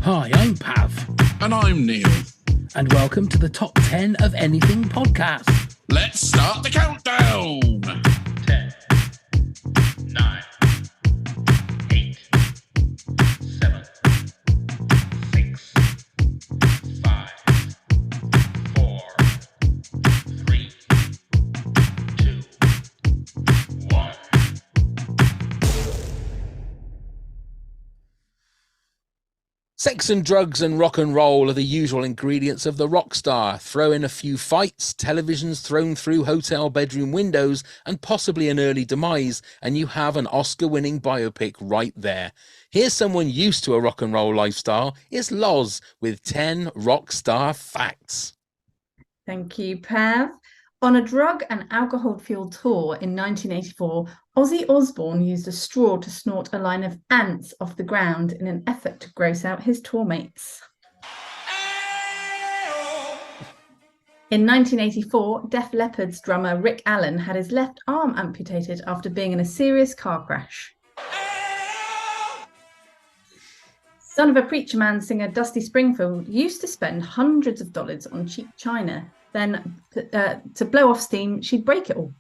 Hi, I'm Pav. And I'm Neil. And welcome to the Top 10 of Anything podcast. Let's start the countdown. 10, 9, 8, 7, 6, 5, 4, 3, 2, 1. Sex and drugs and rock and roll are the usual ingredients of the rock star. Throw in a few fights, televisions thrown through hotel bedroom windows, and possibly an early demise, and you have an Oscar-winning biopic right there. Here's someone used to a rock and roll lifestyle. It's Loz with 10 rock star facts. Thank you, Pav. On a drug and alcohol-fueled tour in 1984, Ozzy Osbourne used a straw to snort a line of ants off the ground in an effort to gross out his tour mates. In 1984, Def Leppard's drummer Rick Allen had his left arm amputated after being in a serious car crash. Son of a preacher man singer Dusty Springfield used to spend hundreds of dollars on cheap china. Then, to blow off steam, she'd break it all.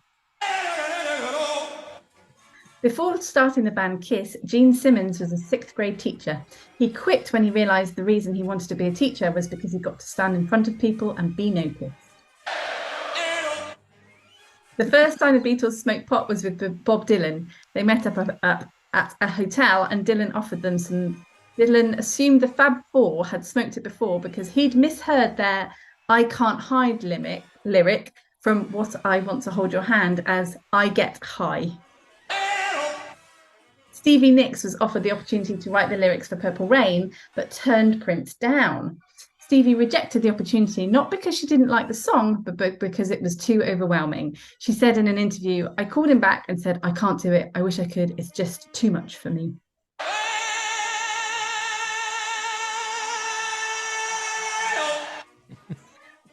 Before starting the band Kiss, Gene Simmons was a 6th grade teacher. He quit when he realised the reason he wanted to be a teacher was because he got to stand in front of people and be noticed. The first time the Beatles smoked pot was with Bob Dylan. They met up at a hotel and Dylan offered them some. Dylan assumed the Fab Four had smoked it before because he'd misheard their I Can't Hide lyric from What I Want to Hold Your Hand as I Get High. Stevie Nicks was offered the opportunity to write the lyrics for Purple Rain, but turned Prince down. Stevie rejected the opportunity, not because she didn't like the song, but because it was too overwhelming. She said in an interview, I called him back and said, I can't do it. I wish I could. It's just too much for me.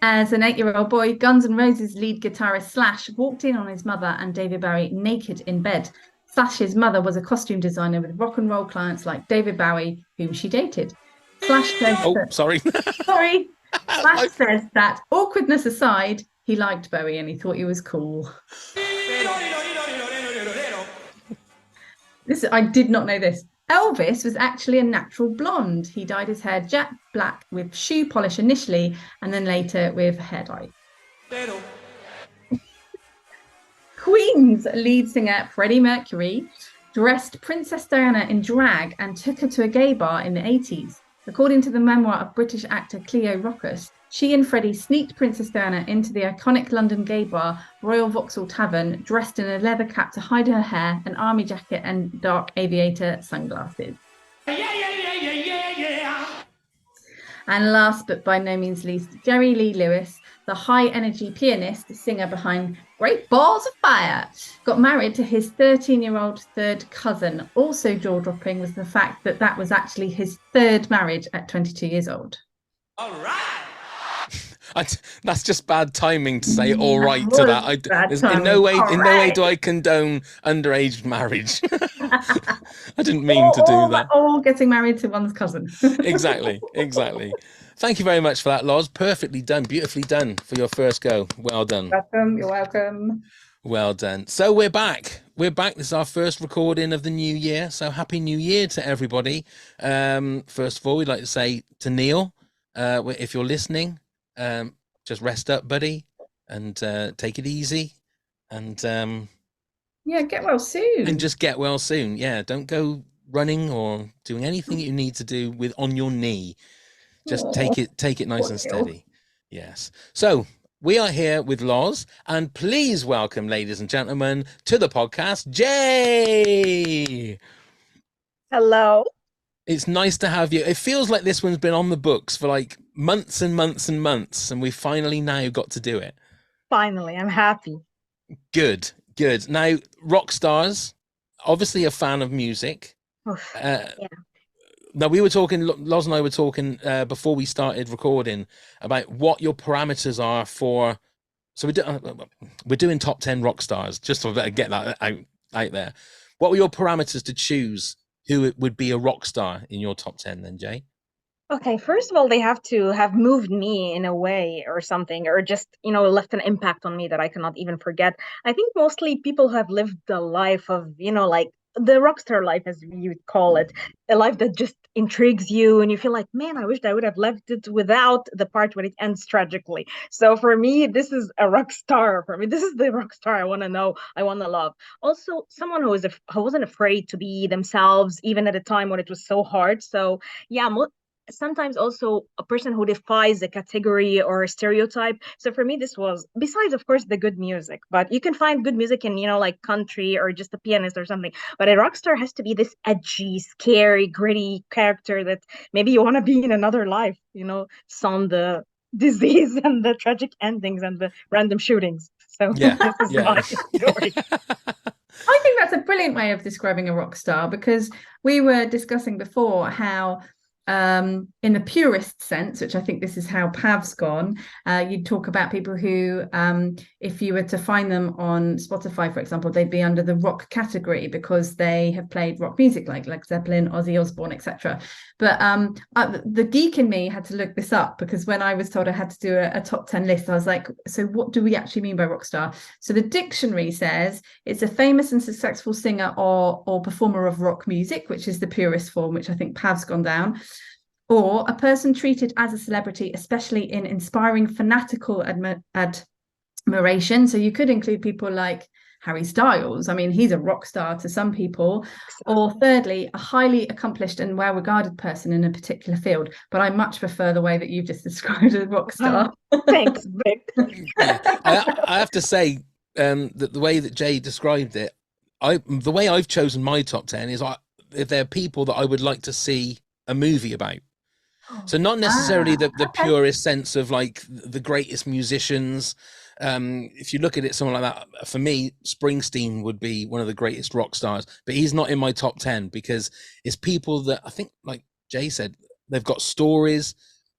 As an 8-year-old boy, Guns N' Roses lead guitarist Slash walked in on his mother and David Bowie naked in bed. Slash's mother was a costume designer with rock and roll clients like David Bowie, whom she dated. Slash says Sorry. Slash says that, awkwardness aside, he liked Bowie and he thought he was cool. I did not know this. Elvis was actually a natural blonde. He dyed his hair jet black with shoe polish initially, and then later with hair dye. Queen's lead singer Freddie Mercury dressed Princess Diana in drag and took her to a gay bar in the 80s. According to the memoir of British actor Cleo Rockus, she and Freddie sneaked Princess Diana into the iconic London gay bar Royal Vauxhall Tavern, dressed in a leather cap to hide her hair, an army jacket and dark aviator sunglasses. And last but by no means least, Jerry Lee Lewis, the high-energy pianist, singer behind Great Balls of Fire, got married to his 13-year-old third cousin. Also jaw-dropping was the fact that that was actually his third marriage at 22 years old. All right. That's just bad timing to say all right to that. In no way do I condone underage marriage. I didn't mean to do that. Or getting married to one's cousin. Exactly. Thank you very much for that, Loz. Perfectly done, beautifully done for your first go. Well done. You're welcome. Well done. So we're back. This is our first recording of the new year. So happy new year to everybody. First of all, we'd like to say to Neil, if you're listening, just rest up, buddy, and take it easy, and get well soon. And just get well soon. Yeah, don't go running or doing anything you need to do with on your knee. Just take it nice and steady. Yes. So we are here with Loz, and please welcome, ladies and gentlemen, to the podcast, Jay. Hello. It's nice to have you. It feels like this one's been on the books for like months and months and months, and we finally now got to do it. Finally, I'm happy. Good. Now, rock stars, obviously a fan of music. Yeah. Now, we were talking, Loz and I were talking before we started recording about what your parameters are for. So we're doing top 10 rock stars, just to get that out there. What were your parameters to choose who it would be a rock star in your top 10 then, Jay? Okay, first of all, they have to have moved me in a way or something, or just, left an impact on me that I cannot even forget. I think mostly people who have lived the life of, like the rock star life, as you would call it, a life that just intrigues you and you feel like, man, I wish I would have left it without the part where it ends tragically. So for me, this is a rock star. For me, this is the rock star I want to know, I want to love. Also, someone who wasn't afraid to be themselves, even at a time when it was so hard. So yeah, sometimes also a person who defies a category or a stereotype. So for me, this was, besides, of course, the good music, but you can find good music in, like country or just a pianist or something. But a rock star has to be this edgy, scary, gritty character that maybe you want to be in another life, son the disease and the tragic endings and the random shootings. So Yeah, this is yeah. my story. I think that's a brilliant way of describing a rock star, because we were discussing before how, in the purist sense, which I think this is how Pav's gone, you'd talk about people who, if you were to find them on Spotify, for example, they'd be under the rock category because they have played rock music like Led Zeppelin, Ozzy Osbourne, etc. But the geek in me had to look this up, because when I was told I had to do a top 10 list, I was like, so what do we actually mean by rock star? So the dictionary says it's a famous and successful singer or performer of rock music, which is the purest form, which I think Pav's gone down, or a person treated as a celebrity, especially in inspiring fanatical admiration. So you could include people like Harry Styles. I mean, he's a rock star to some people. Or thirdly, a highly accomplished and well-regarded person in a particular field. But I much prefer the way that you've just described a rock star. Thanks, Vic. Yeah. I have to say that the way that Jay described it, the way I've chosen my top 10 is if there are people that I would like to see a movie about. So not necessarily the purest sense of like the greatest musicians. If you look at it, someone like that, for me, Springsteen would be one of the greatest rock stars, but he's not in my top 10 because it's people that I think, like Jay said, they've got stories.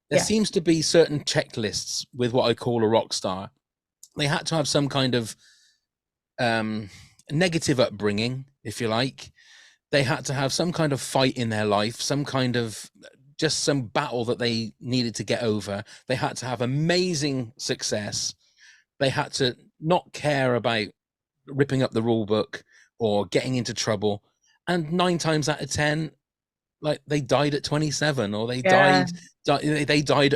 There seems to be certain checklists with what I call a rock star. They had to have some kind of negative upbringing, if you like. They had to have some kind of fight in their life, some kind of just some battle that they needed to get over. They had to have amazing success. They had to not care about ripping up the rule book or getting into trouble. And 9 times out of 10, like they died at 27, or they died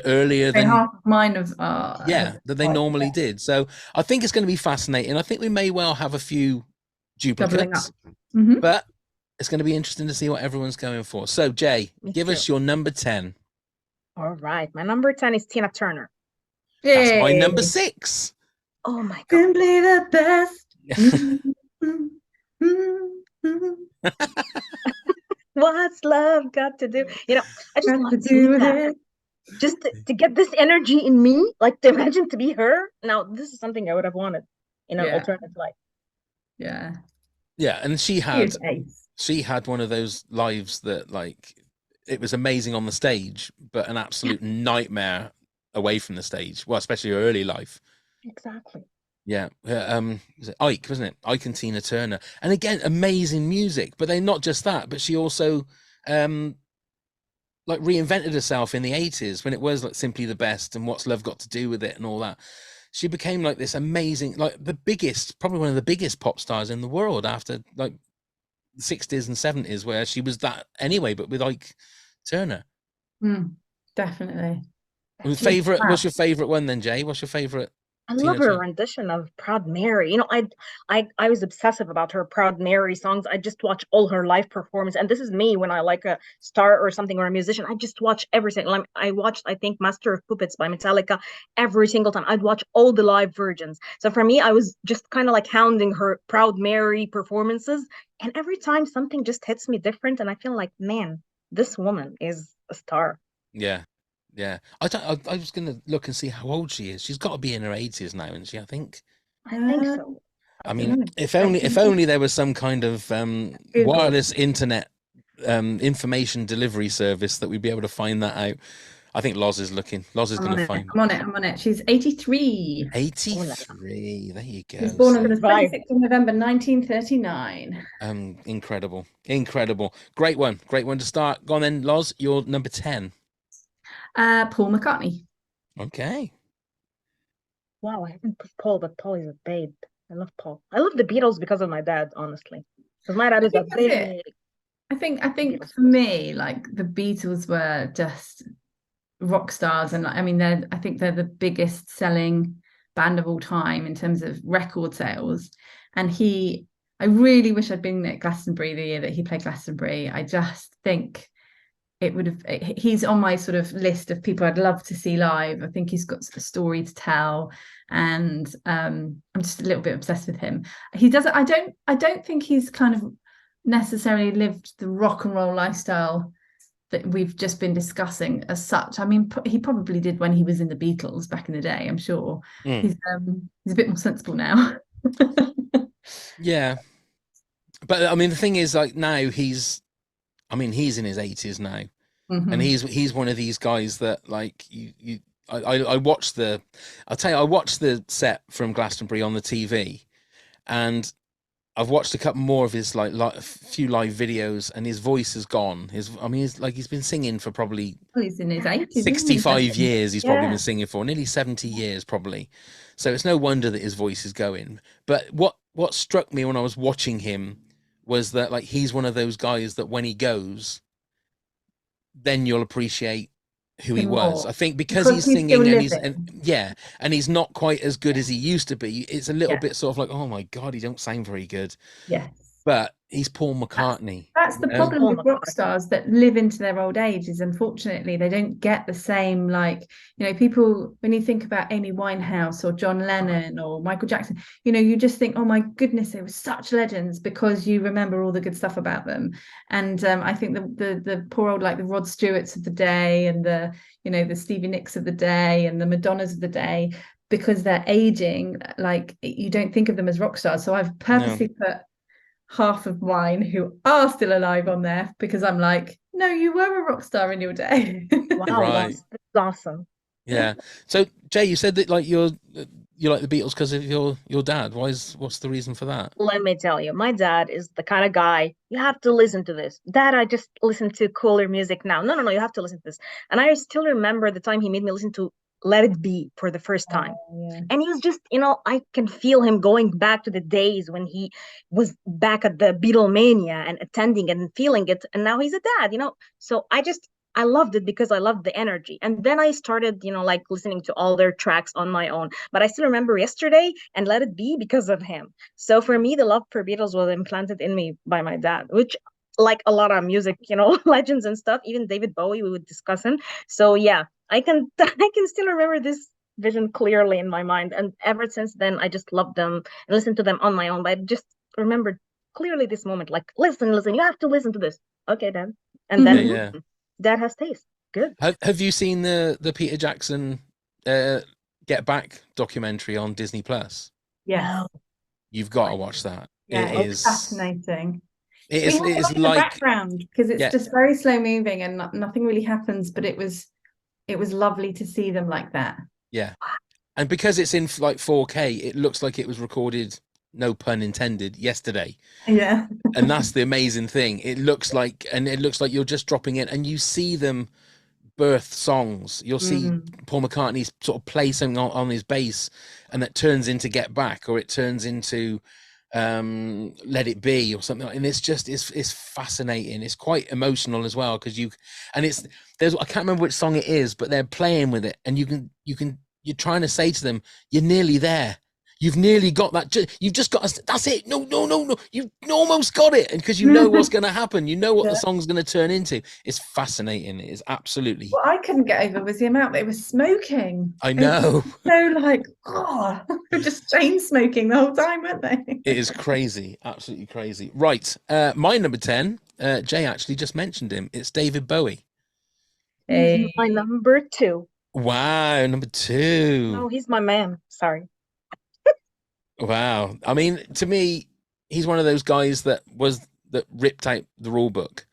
earlier than half mine of that they normally did. So I think it's going to be fascinating. I think we may well have a few duplicates, but it's going to be interesting to see what everyone's going for. So Jay, give us your number 10. All right, my number 10 is Tina Turner. That's my number 6. Oh my God. Simply the best. What's love got to do? I just love to do that. Just to get this energy in me, like to imagine to be her. Now, this is something I would have wanted in an alternate life. Yeah. Yeah, and she had one of those lives that, like, it was amazing on the stage, but an absolute nightmare away from the stage. Well, especially her early life. Exactly. Yeah. Was it Ike, wasn't it? Ike and Tina Turner. And again, amazing music, but they're not just that, but she also like reinvented herself in the 80s when it was like Simply the Best and What's Love Got to Do with It and all that. She became like this amazing, like probably one of the biggest pop stars in the world after like the 60s and 70s, where she was that anyway, but with Ike Turner. Definitely. What's your favorite one then, Jay? What's your favorite? I love her rendition of Proud Mary. I was obsessive about her Proud Mary songs. I just watch all her live performance. And this is me when I like a star or something or a musician. I just watch everything. Like I watched, I think, Master of Puppets by Metallica every single time. I'd watch all the live versions. So for me, I was just kind of like hounding her Proud Mary performances. And every time something just hits me different. And I feel like, man, this woman is a star. Yeah. Yeah, I was going to look and see how old she is. She's got to be in her 80s now, isn't she? I think so. I mean, if only there was some kind of wireless internet information delivery service that we'd be able to find that out. I think Loz is looking. Loz is going to find. I'm on it. She's 83. 83. There you go. She was born on the 26th of November, 1939. Incredible. Great one to start. Go on then, Loz. You're number 10. Paul McCartney. Okay. Wow, I haven't put Paul, but Paul is a babe. I love Paul. I love the Beatles because of my dad, honestly. Because my dad I is a think that's it. big I think Beatles for person. me, like the Beatles were just rock stars, and I mean, I think they're the biggest selling band of all time in terms of record sales. And I really wish I'd been at Glastonbury the year that he played Glastonbury. I just think it would have. He's on my sort of list of people I'd love to see live. I think he's got a story to tell, and I'm just a little bit obsessed with him. He doesn't. I don't think he's kind of necessarily lived the rock and roll lifestyle that we've just been discussing as such. I mean, he probably did when he was in the Beatles back in the day, I'm sure. Mm. He's a bit more sensible now. Yeah. But I mean, the thing is, like now he's in his 80s now, and Mhm. he's one of these guys that like I watched I'll tell you, I watched the set from Glastonbury on the TV, and I've watched a couple more of his a few live videos, and his voice is gone. He's been singing for probably Well, he's in his 80s, isn't he? 65 years. He's probably been Yeah. singing for nearly 70 years probably. So it's no wonder that his voice is going. But what struck me when I was watching him was that like he's one of those guys that when he goes, then you'll appreciate who he Him was. I more think because because he's he's still singing living. and he's not quite as good as he used to be. It's a little Yeah. bit sort of like, oh my God, he don't sound very good. Yes. But he's Paul That's McCartney, that's you the know? problem Oh with my rock God. stars that live into their old age is unfortunately they don't get the same, like, people, when you think about Amy Winehouse or John Lennon or Michael Jackson, you just think, oh my goodness, they were such legends because you remember all the good stuff about them. And I think the poor old, like the Rod Stewarts of the day, and the Stevie Nicks of the day, and the Madonnas of the day, because they're aging, like you don't think of them as rock stars. So I've No. purposely put half of mine who are still alive on there because I'm like, no, you were a rock star in your day. Wow, Right. that's awesome. Yeah. So Jay, you said that like you like the Beatles because of your dad. What's the reason for that? Let me tell you, my dad is the kind of guy, you have to listen to this. Dad, I just listen to cooler music now. No, no, no, you have to listen to this. And I still remember the time he made me listen to Let It Be for the first time. Yeah. And he was just, I can feel him going back to the days when he was back at the Beatlemania and attending and feeling it. And now he's a dad. So I loved it because I loved the energy. And then I started, like listening to all their tracks on my own. But I still remember Yesterday and Let It Be because of him. So for me, the love for Beatles was implanted in me by my dad, which like a lot of music, legends and stuff, even David Bowie, we would discuss him. So yeah, I can I can still remember this vision clearly in my mind. And ever since then, I just loved them and listened to them on my own. But I just remembered clearly this moment, like, listen, listen, you have to listen to this. Okay, then. And Yeah, then Mhm. yeah. that has taste. Good. Have you seen the Peter Jackson uh Get Back documentary on Disney Plus? Yes. No. You've got to watch that. Yeah, It it's is fascinating. it We is have it it is on in the like background because it's yeah, just very slow moving and nothing really happens, but it was lovely to see them like that. yeah. And because it's in like 4K, it looks like it was recorded, no pun intended, yesterday. Yeah. And that's the amazing thing. It looks like you're just dropping in and you see them birth songs. You'll see Mm. Paul McCartney sort of play something on his bass, and that turns into Get Back, or it turns into Let It Be, or something. And it's fascinating. It's quite emotional as well because I can't remember which song it is, but they're playing with it, and you're trying to say to them, you're nearly there. You've nearly got that. You've just got. That's it. No, no, no, no. You almost got it, and because you know what's going to happen, you know what the Yeah. song's going to turn into. It's fascinating. It is absolutely. What I couldn't get over was the amount they were smoking. I It was know. so like, oh, they were just chain smoking the whole time, weren't they? It is crazy, absolutely crazy. Right, my number 10. Jay actually just mentioned him. It's David Bowie. He's Hey. my number two. Wow, number 2. Oh, he's my man. Sorry. Wow. I mean, to me, he's one of those guys that ripped out the rule book.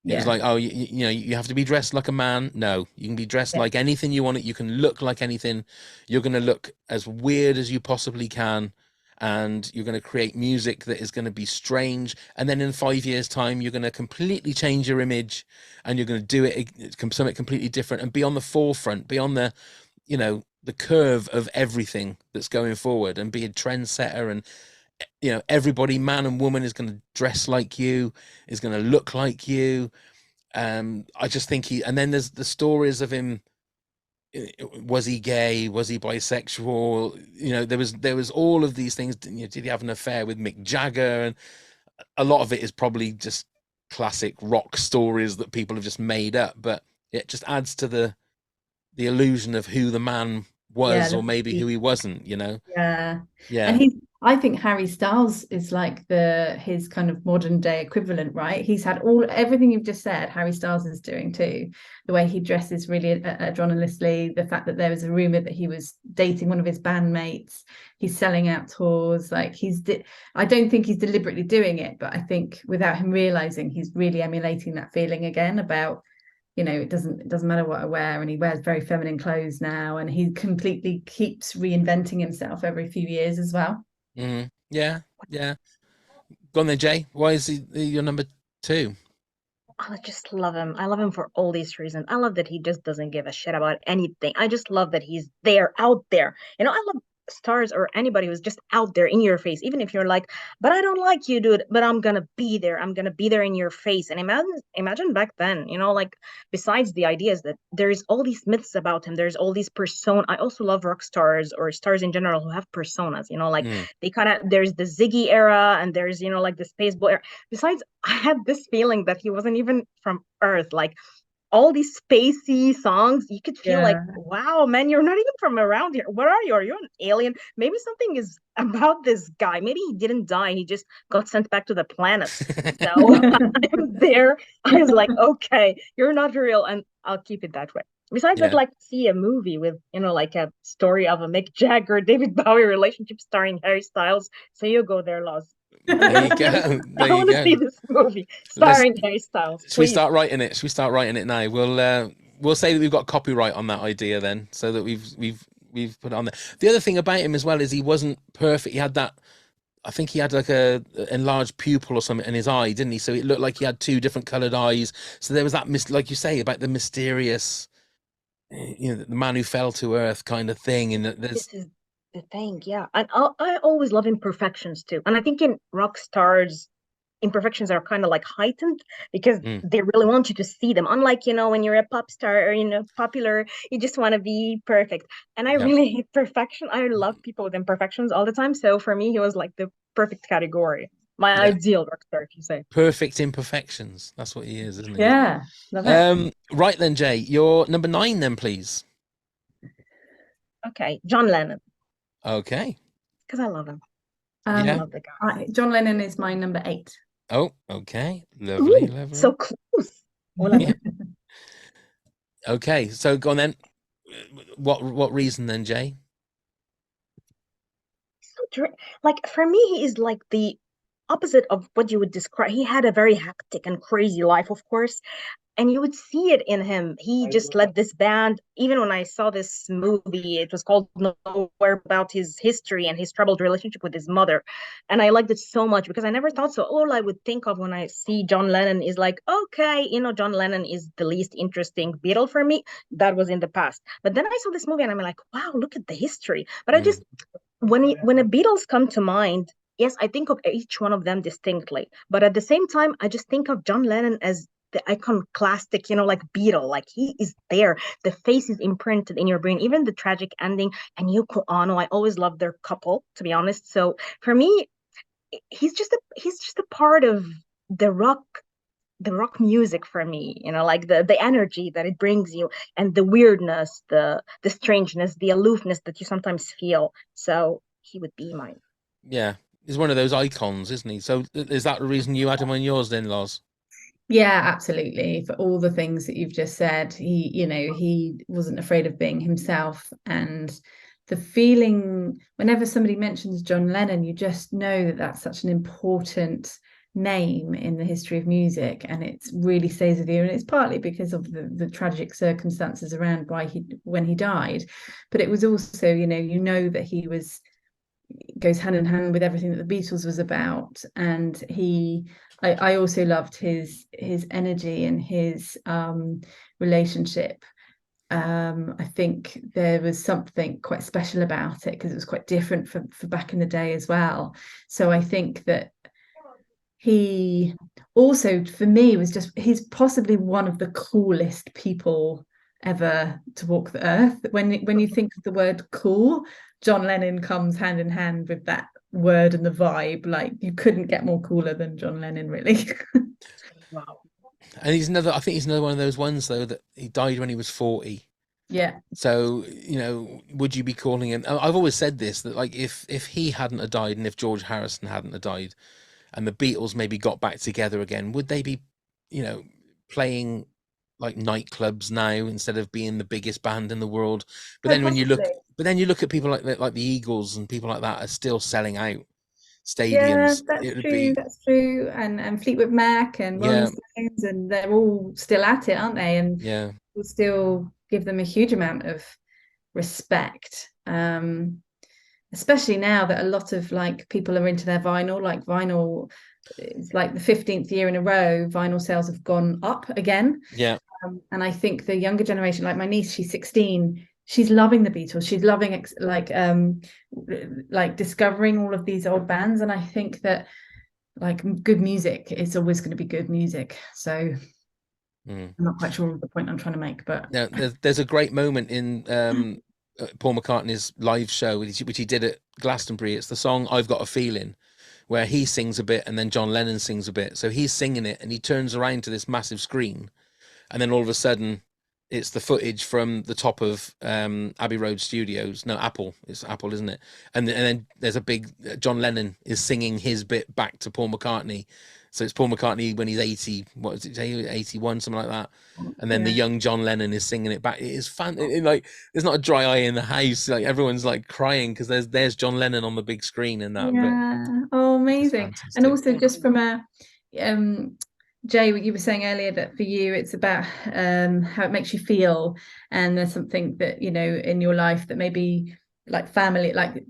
It was Yeah. like, oh, you have to be dressed like a man. No, you can be dressed Yeah. like anything you want. You can look like anything. You're going to look as weird as you possibly can, and you're going to create music that is going to be strange, and then in 5 years time you're going to completely change your image, and you're going to do it something completely different, and be on the forefront, be on the, you know, the curve of everything that's going forward, and be a trendsetter. And you know, everybody, man and woman, is going to dress like you, is going to look like you. I just think and then there's the stories of him. Was he gay? Was he bisexual? You know, there was all of these things. You know, did he have an affair with Mick Jagger? And a lot of it is probably just classic rock stories that people have just made up, but it just adds to the illusion of who the man was, Yeah, or maybe who he wasn't, you know. yeah. Yeah. And I think Harry Styles is like his kind of modern day equivalent, right? He's had everything you've just said, Harry Styles is doing too. The way he dresses really adrenaline, the fact that there was a rumor that he was dating one of his bandmates, he's selling out tours, like I don't think he's deliberately doing it, but I think without him realizing, he's really emulating that feeling again about, you know, it doesn't matter what I wear, and he wears very feminine clothes now, and he completely keeps reinventing himself every few years as well. Yeah, yeah. Go on then, Jay. Why is he your number 2? I just love him. I love him for all these reasons. I love that he just doesn't give a shit about anything. I just love that he's there, out there. You know, I love stars or anybody who's just out there in your face, even if you're like, but I don't like you, dude, but I'm gonna be there. I'm gonna be there in your face. And imagine back then, you know, like, besides the ideas that there's all these myths about him, there's all these persona. I also love rock stars or stars in general who have personas, you know, like they kind of, there's the Ziggy era, and there's, you know, like the Spaceball era. Besides, I had this feeling that he wasn't even from Earth. Like, all these spacey songs, you could feel like, wow, man, you're not even from around here. Where are you? Are you an alien? Maybe something is about this guy. Maybe he didn't die. He just got sent back to the planet. So I'm there. I was like, okay, you're not real, and I'll keep it that way. Besides, I'd like to see a movie with, you know, like a story of a Mick Jagger, David Bowie relationship starring Harry Styles. So you go there, Loz. There you go. There I want to see this movie starring Harry Styles. Should we start writing it? Should we start writing it now? We'll say that we've got copyright on that idea then, so that we've put it on there. The other thing about him as well is he wasn't perfect. He had that, I think he had like a enlarged pupil or something in his eye, didn't he? So it looked like he had 2 different colored eyes. So there was that like you say, about the mysterious, you know, the man who fell to earth kind of thing. And there's the thing, yeah. And I always love imperfections too. And I think in rock stars, imperfections are kind of like heightened because they really want you to see them. Unlike, you know, when you're a pop star or, you know, popular, you just want to be perfect. And I really hate perfection. I love people with imperfections all the time. So for me, he was like the perfect category. My ideal rock star, if you say. Perfect imperfections. That's what he is, isn't he? Yeah. Love it. Right then, Jay, your number 9 then, please. Okay, John Lennon. Okay. Because I love him. I love the guy. John Lennon is my number 8. Oh, okay. Lovely, Ooh, lovely. so close. Okay, so go on then. What reason then, Jay? So, like, for me, he is like the opposite of what you would describe. He had a very hectic and crazy life, of course, and you would see it in him. He just led this band. Even when I saw this movie, it was called Nowhere, about his history and his troubled relationship with his mother. And I liked it so much because I never thought so. All I would think of when I see John Lennon is like, okay, you know, John Lennon is the least interesting Beatle for me. That was in the past. But then I saw this movie and I'm like, wow, look at the history. But I just, when the Beatles come to mind, yes, I think of each one of them distinctly. But at the same time, I just think of John Lennon as the iconoclastic, you know, like Beatle, like he is there. The face is imprinted in your brain, even the tragic ending. And Yoko Ono, I always loved their couple, to be honest. So for me, he's just a part of the rock music for me, you know, like the energy that it brings you, and the weirdness, the strangeness, the aloofness that you sometimes feel. So he would be mine. Yeah, he's one of those icons, isn't he? So is that the reason you had him on yours then, Loz? Yeah, absolutely. For all the things that you've just said, he wasn't afraid of being himself. And the feeling, whenever somebody mentions John Lennon, you just know that that's such an important name in the history of music, and it really stays with you. And it's partly because of the tragic circumstances around when he died, but it was also, you know that he was goes hand in hand with everything that the Beatles was about. And I also loved his energy and his relationship. I think there was something quite special about it because it was quite different for back in the day as well. So I think that he also, for me, was just, he's possibly one of the coolest people ever to walk the earth. When you think of the word cool, John Lennon comes hand in hand with that word and the vibe. Like, you couldn't get more cooler than John Lennon, really. Wow. And I think he's another one of those ones though that he died when he was 40. Yeah. So, would you be calling him? I've always said this, that like if he hadn't have died and if George Harrison hadn't have died and the Beatles maybe got back together again, would they be, playing like nightclubs now instead of being the biggest band in the world? But then when you look, at people like the Eagles and people like that are still selling out Yeah, stadiums. that's It would true. be, That's true. And Fleetwood Mac and Rolling yeah, Stones, and they're all still at it, aren't they? And yeah, we still give them a huge amount of respect. Especially now that a lot of like people are into their vinyl. Like vinyl, it's like the 15th year in a row, vinyl sales have gone up again. yeah. And I think the younger generation, like my niece, she's 16. She's loving the Beatles. She's loving like discovering all of these old bands. And I think that like good music is always going to be good music. So I'm not quite sure of the point I'm trying to make, but Now, there's a great moment in Paul McCartney's live show, which he did at Glastonbury. It's the song "I've Got a Feeling," where he sings a bit and then John Lennon sings a bit. So he's singing it and he turns around to this massive screen, and then all of a sudden, it's the footage from the top of Abbey Road Studios. No, Apple. It's Apple, isn't it? And then there's a big John Lennon is singing his bit back to Paul McCartney. So it's Paul McCartney when he's 80, what is it, 81, something like that. And then the young John Lennon is singing it back. It is fun. Like, there's not a dry eye in the house. Like, everyone's like crying because there's John Lennon on the big screen in that bit. yeah, oh, amazing. And Fantastic. also just from a Jay, what you were saying earlier, that for you it's about how it makes you feel, and there's something that in your life that maybe like family, like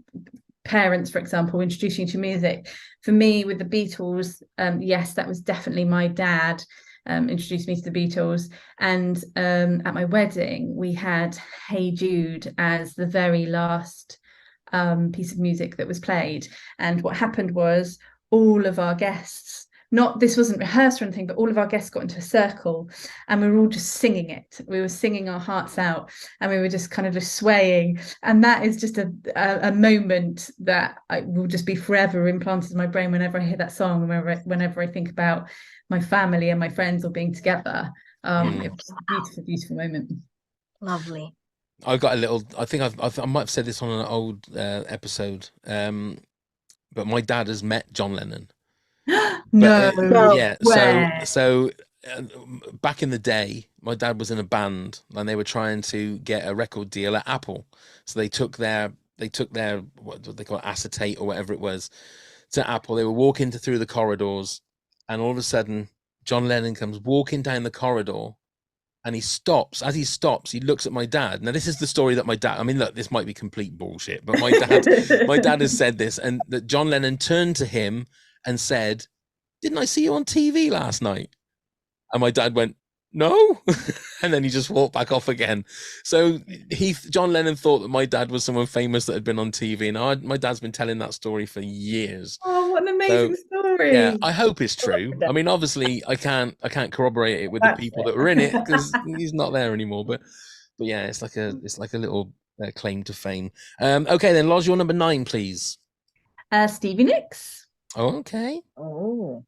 parents, for example, introducing you to music. For me, with the Beatles, yes, that was definitely my dad introduced me to the Beatles. And at my wedding, we had Hey Jude as the very last piece of music that was played. And what happened was all of our guests, this wasn't rehearsed or anything, but all of our guests got into a circle and we were all just singing it. We were singing our hearts out and we were just kind of just swaying. And that is just a moment that will just be forever implanted in my brain whenever I hear that song, whenever I think about my family and my friends all being together. It was a beautiful, beautiful moment. Lovely. I've got a little, I think I might have said this on an old episode, but my dad has met John Lennon. Yeah, so back in the day, my dad was in a band and they were trying to get a record deal at Apple. So they took their what they call it, acetate or whatever it was to Apple. They were walking through the corridors, and all of a sudden, John Lennon comes walking down the corridor. And he stops. As he stops, he looks at my dad. Now, this is the story that my dad. I mean, look, this might be complete bullshit, but my dad has said this, and that John Lennon turned to him and said, "Didn't I see you on TV last night?" And my dad went, "No," and then he just walked back off again. So John Lennon thought that my dad was someone famous that had been on TV, and my dad's been telling that story for years. Oh, what an amazing story! Yeah, I hope it's true. I mean, obviously, I can't corroborate it with the people that were in it because he's not there anymore. But yeah, it's like a little claim to fame. Okay, then, Loz, your number 9, please. Stevie Nicks. Oh, okay. Oh.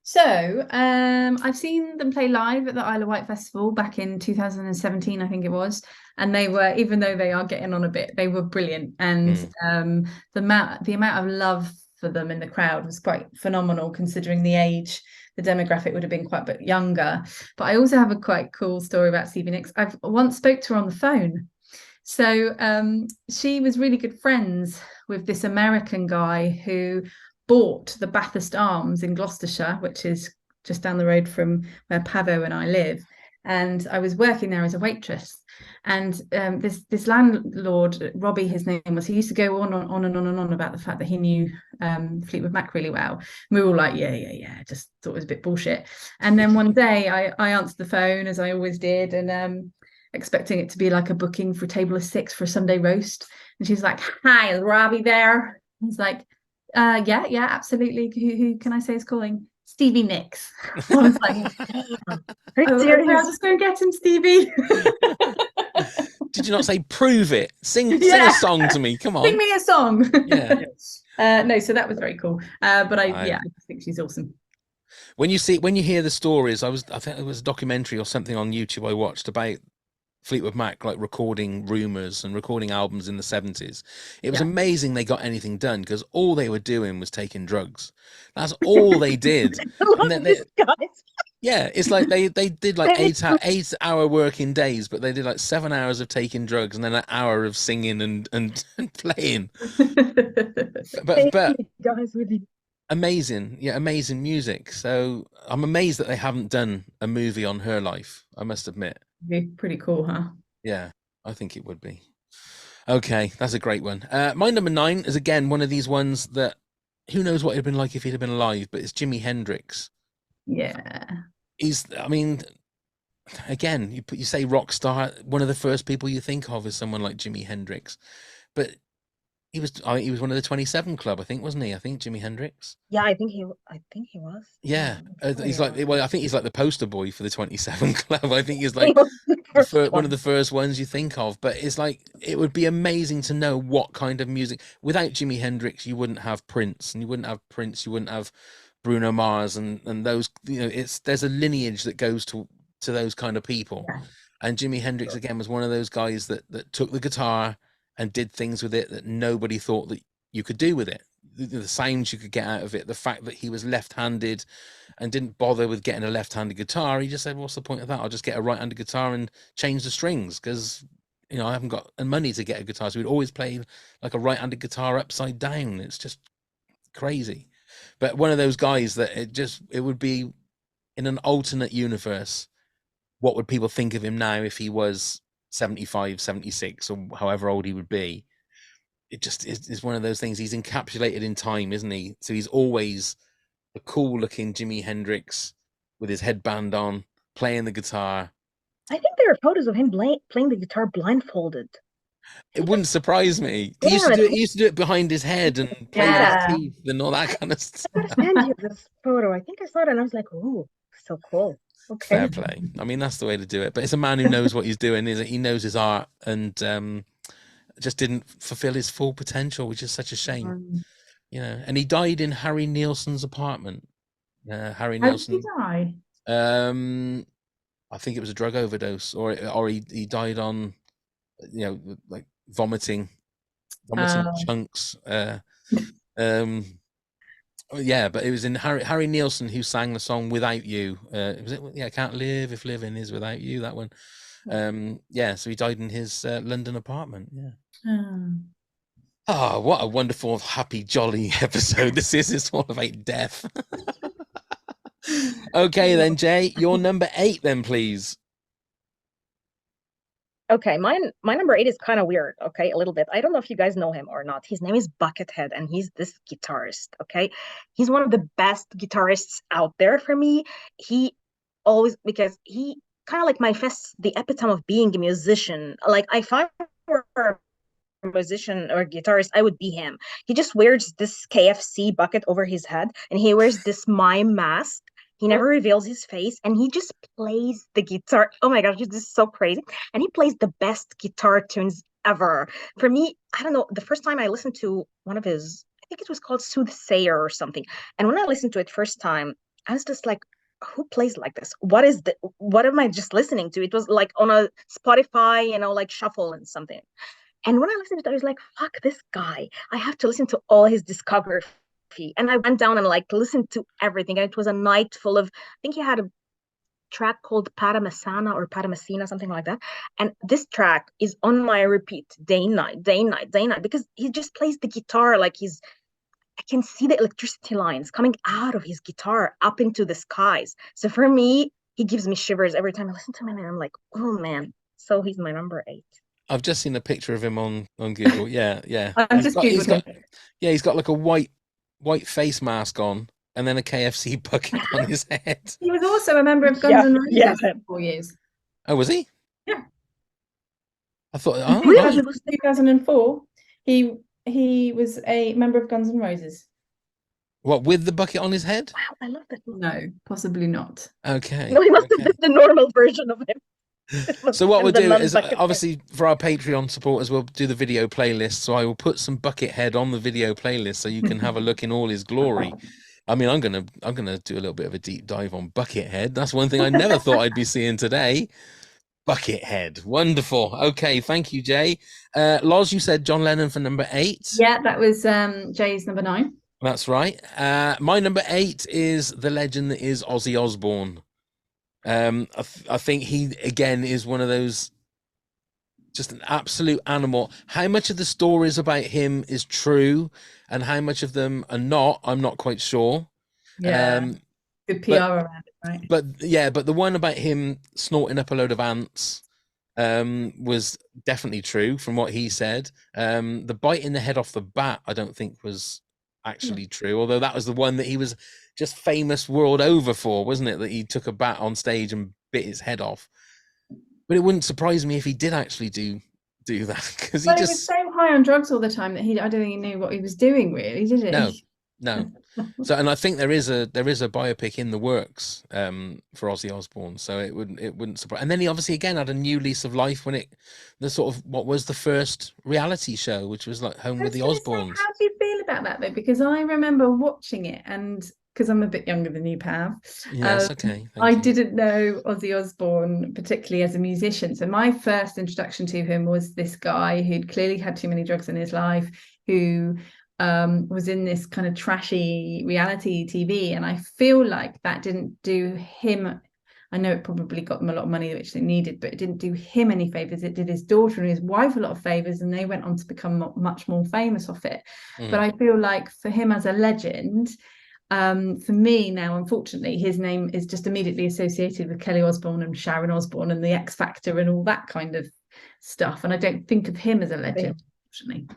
So I've seen them play live at the Isle of Wight Festival back in 2017, I think it was. And they were, even though they are getting on a bit, they were brilliant. And the amount of love for them in the crowd was quite phenomenal, considering the age. The demographic would have been quite a bit younger. But I also have a quite cool story about Stevie Nicks. I've once spoke to her on the phone. So she was really good friends with this American guy who bought the Bathurst Arms in Gloucestershire, which is just down the road from where Pavo and I live. and I was working there as a waitress. And this landlord, Robbie, his name was, he used to go on and on about the fact that he knew Fleetwood Mac really well. And we were all like, yeah, just thought it was a bit bullshit. And then one day I answered the phone, as I always did, and expecting it to be like a booking for a table of 6 for a Sunday roast. And she's like, "Hi, is Robbie there?" I was like, yeah, absolutely. Who can I say is calling? Stevie Nicks. I was like, okay, I'll just go and get him, Stevie. Did you not say prove it? Sing a song to me. Come on. Sing me a song. Yeah. No, so that was very cool. But I think she's awesome. When you hear the stories, I think it was a documentary or something on YouTube I watched about Fleetwood Mac, like recording Rumours and recording albums in the 70s. It was amazing they got anything done, because all they were doing was taking drugs. That's all they did. And then yeah, it's like they did like 8-hour working days, but they did like 7 hours of taking drugs and then an hour of singing and playing. but amazing music. So I'm amazed that they haven't done a movie on her life, I must admit. Be pretty cool, huh? Yeah, I think it would be. Okay, that's a great one. My number 9 is again one of these ones that who knows what it'd been like if he'd have been alive, but it's Jimi Hendrix. Yeah. I mean, again, you say rock star, one of the first people you think of is someone like Jimi Hendrix. But he was one of the 27 Club, I think, wasn't he? I think Jimi Hendrix. Yeah, I think he was. Yeah, he's like, well, I think he's like the poster boy for the 27 Club. I think he's like one of the first ones you think of. But it's like, it would be amazing to know what kind of music. Without Jimi Hendrix, you wouldn't have Prince, and you wouldn't have Bruno Mars, and those. There's a lineage that goes to those kind of people. Yeah. And Jimi Hendrix again was one of those guys that took the guitar and did things with it that nobody thought that you could do with it. The sounds you could get out of it, the fact that he was left-handed and didn't bother with getting a left-handed guitar. He just said, what's the point of that? I'll just get a right-handed guitar and change the strings, because I haven't got money to get a guitar. So we'd always play like a right-handed guitar upside down. It's just crazy. But one of those guys that it would be in an alternate universe, what would people think of him now if he was 75, 76, or however old he would be? It just is one of those things. He's encapsulated in time, isn't he? So he's always a cool looking Jimi Hendrix with his headband on, playing the guitar. I think there are photos of him playing the guitar blindfolded. It wouldn't surprise me. He used to do it behind his head and play with his teeth and all that kind of stuff. This photo, I think I saw it and I was like, "Ooh, so cool." Okay. Fair play. I mean, that's the way to do it. But it's a man who knows what he's doing. He knows his art, and just didn't fulfill his full potential, which is such a shame. And he died in Harry Nilsson's apartment. Harry Nilsson. How did he die? I think it was a drug overdose, or he died on, like vomiting chunks. Yeah, but it was in Harry Nilsson who sang the song "Without You." Was it? Yeah, "Can't Live If Living Is Without You." That one. So he died in his London apartment. Oh, what a wonderful, happy, jolly episode this is. It's all about death. Okay, then, Jay, your number 8, then, please. Okay, my number 8 is kind of weird, okay, a little bit. I don't know if you guys know him or not. His name is Buckethead, and he's this guitarist, okay? He's one of the best guitarists out there for me. Because he kind of like manifests the epitome of being a musician. Like, if I were a musician or a guitarist, I would be him. He just wears this KFC bucket over his head, and he wears this mime mask. He never reveals his face, and he just plays the guitar. Oh my gosh, this is so crazy. And he plays the best guitar tunes ever. For me, I don't know, the first time I listened to one of his, I think it was called Soothsayer or something. And when I listened to it first time, I was just like, who plays like this? What am I just listening to? It was like on a Spotify, like shuffle and something. And when I listened to it, I was like, fuck this guy. I have to listen to all his discography. And I went down and listened to everything. And it was a night full of, I think he had a track called Paramasana or Paramasina, something like that. And this track is on my repeat day, night, because he just plays the guitar like I can see the electricity lines coming out of his guitar up into the skies. So for me, he gives me shivers every time I listen to him, and I'm like, oh man. So he's my number 8. I've just seen a picture of him on Google. Yeah, yeah. I've just He's Googled got him. yeah, he's got like a white face mask on and then a KFC bucket on his head. He was also a member of Guns Yeah, N' yeah. Roses for 4 years. Oh, was he? Yeah. I thought, oh, Really? right. 2004, he was a member of Guns N' Roses. What, with the bucket on his head? Wow, I love that. No, possibly not. Okay. No, he must have Okay. been the normal version of him. So what we'll The do is non-bucket obviously for our Patreon supporters, we'll do the video playlist. So I will put some Buckethead on the video playlist so you can have a look in all his glory. I mean, I'm gonna do a little bit of a deep dive on Buckethead. That's one thing I never thought I'd be seeing today. Buckethead, wonderful. Okay, thank you, Jay. Loz, you said John Lennon for number 8. Yeah, that was Jay's number 9. That's right. My number 8 is the legend that is Ozzy Osbourne. I think he again is one of those, just an absolute animal. How much of the stories about him is true and how much of them are not, I'm not quite sure. Yeah, good PR around it, right? But the one about him snorting up a load of ants was definitely true from what he said. The biting the head off the bat, I don't think was actually true, although that was the one that he was just famous world over for, wasn't it? That he took a bat on stage and bit his head off. But it wouldn't surprise me if he did actually do that, because he was so high on drugs all the time that I don't think he knew what he was doing, really, did he? No. So, and I think there is a biopic in the works for Ozzy Osbourne, so it wouldn't surprise. And then he obviously again had a new lease of life when the sort of what was the first reality show, which was like Home with the Osbournes. How do you feel about that though? Because I remember watching it, and because I'm a bit younger than you, Pav. Yes, okay. I didn't know Ozzy Osbourne particularly as a musician. So my first introduction to him was this guy who'd clearly had too many drugs in his life, who was in this kind of trashy reality TV. And I feel like that didn't do him. I know it probably got them a lot of money, which they needed, but it didn't do him any favors. It did his daughter and his wife a lot of favors, and they went on to become much more famous off it. But I feel like for him as a legend, for me now, unfortunately, his name is just immediately associated with Kelly Osbourne and Sharon Osbourne and the X Factor and all that kind of stuff. And I don't think of him as a legend, unfortunately.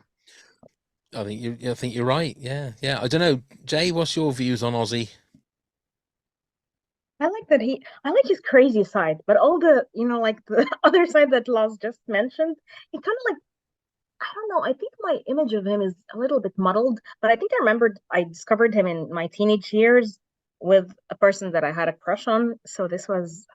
I think you're right. Yeah. I don't know, Jay. What's your views on Ozzy? I like that I like his crazy side, but all the, like the other side that Lars just mentioned, he kind of like, I don't know, I think my image of him is a little bit muddled, but I think I discovered him in my teenage years with a person that I had a crush on. So this was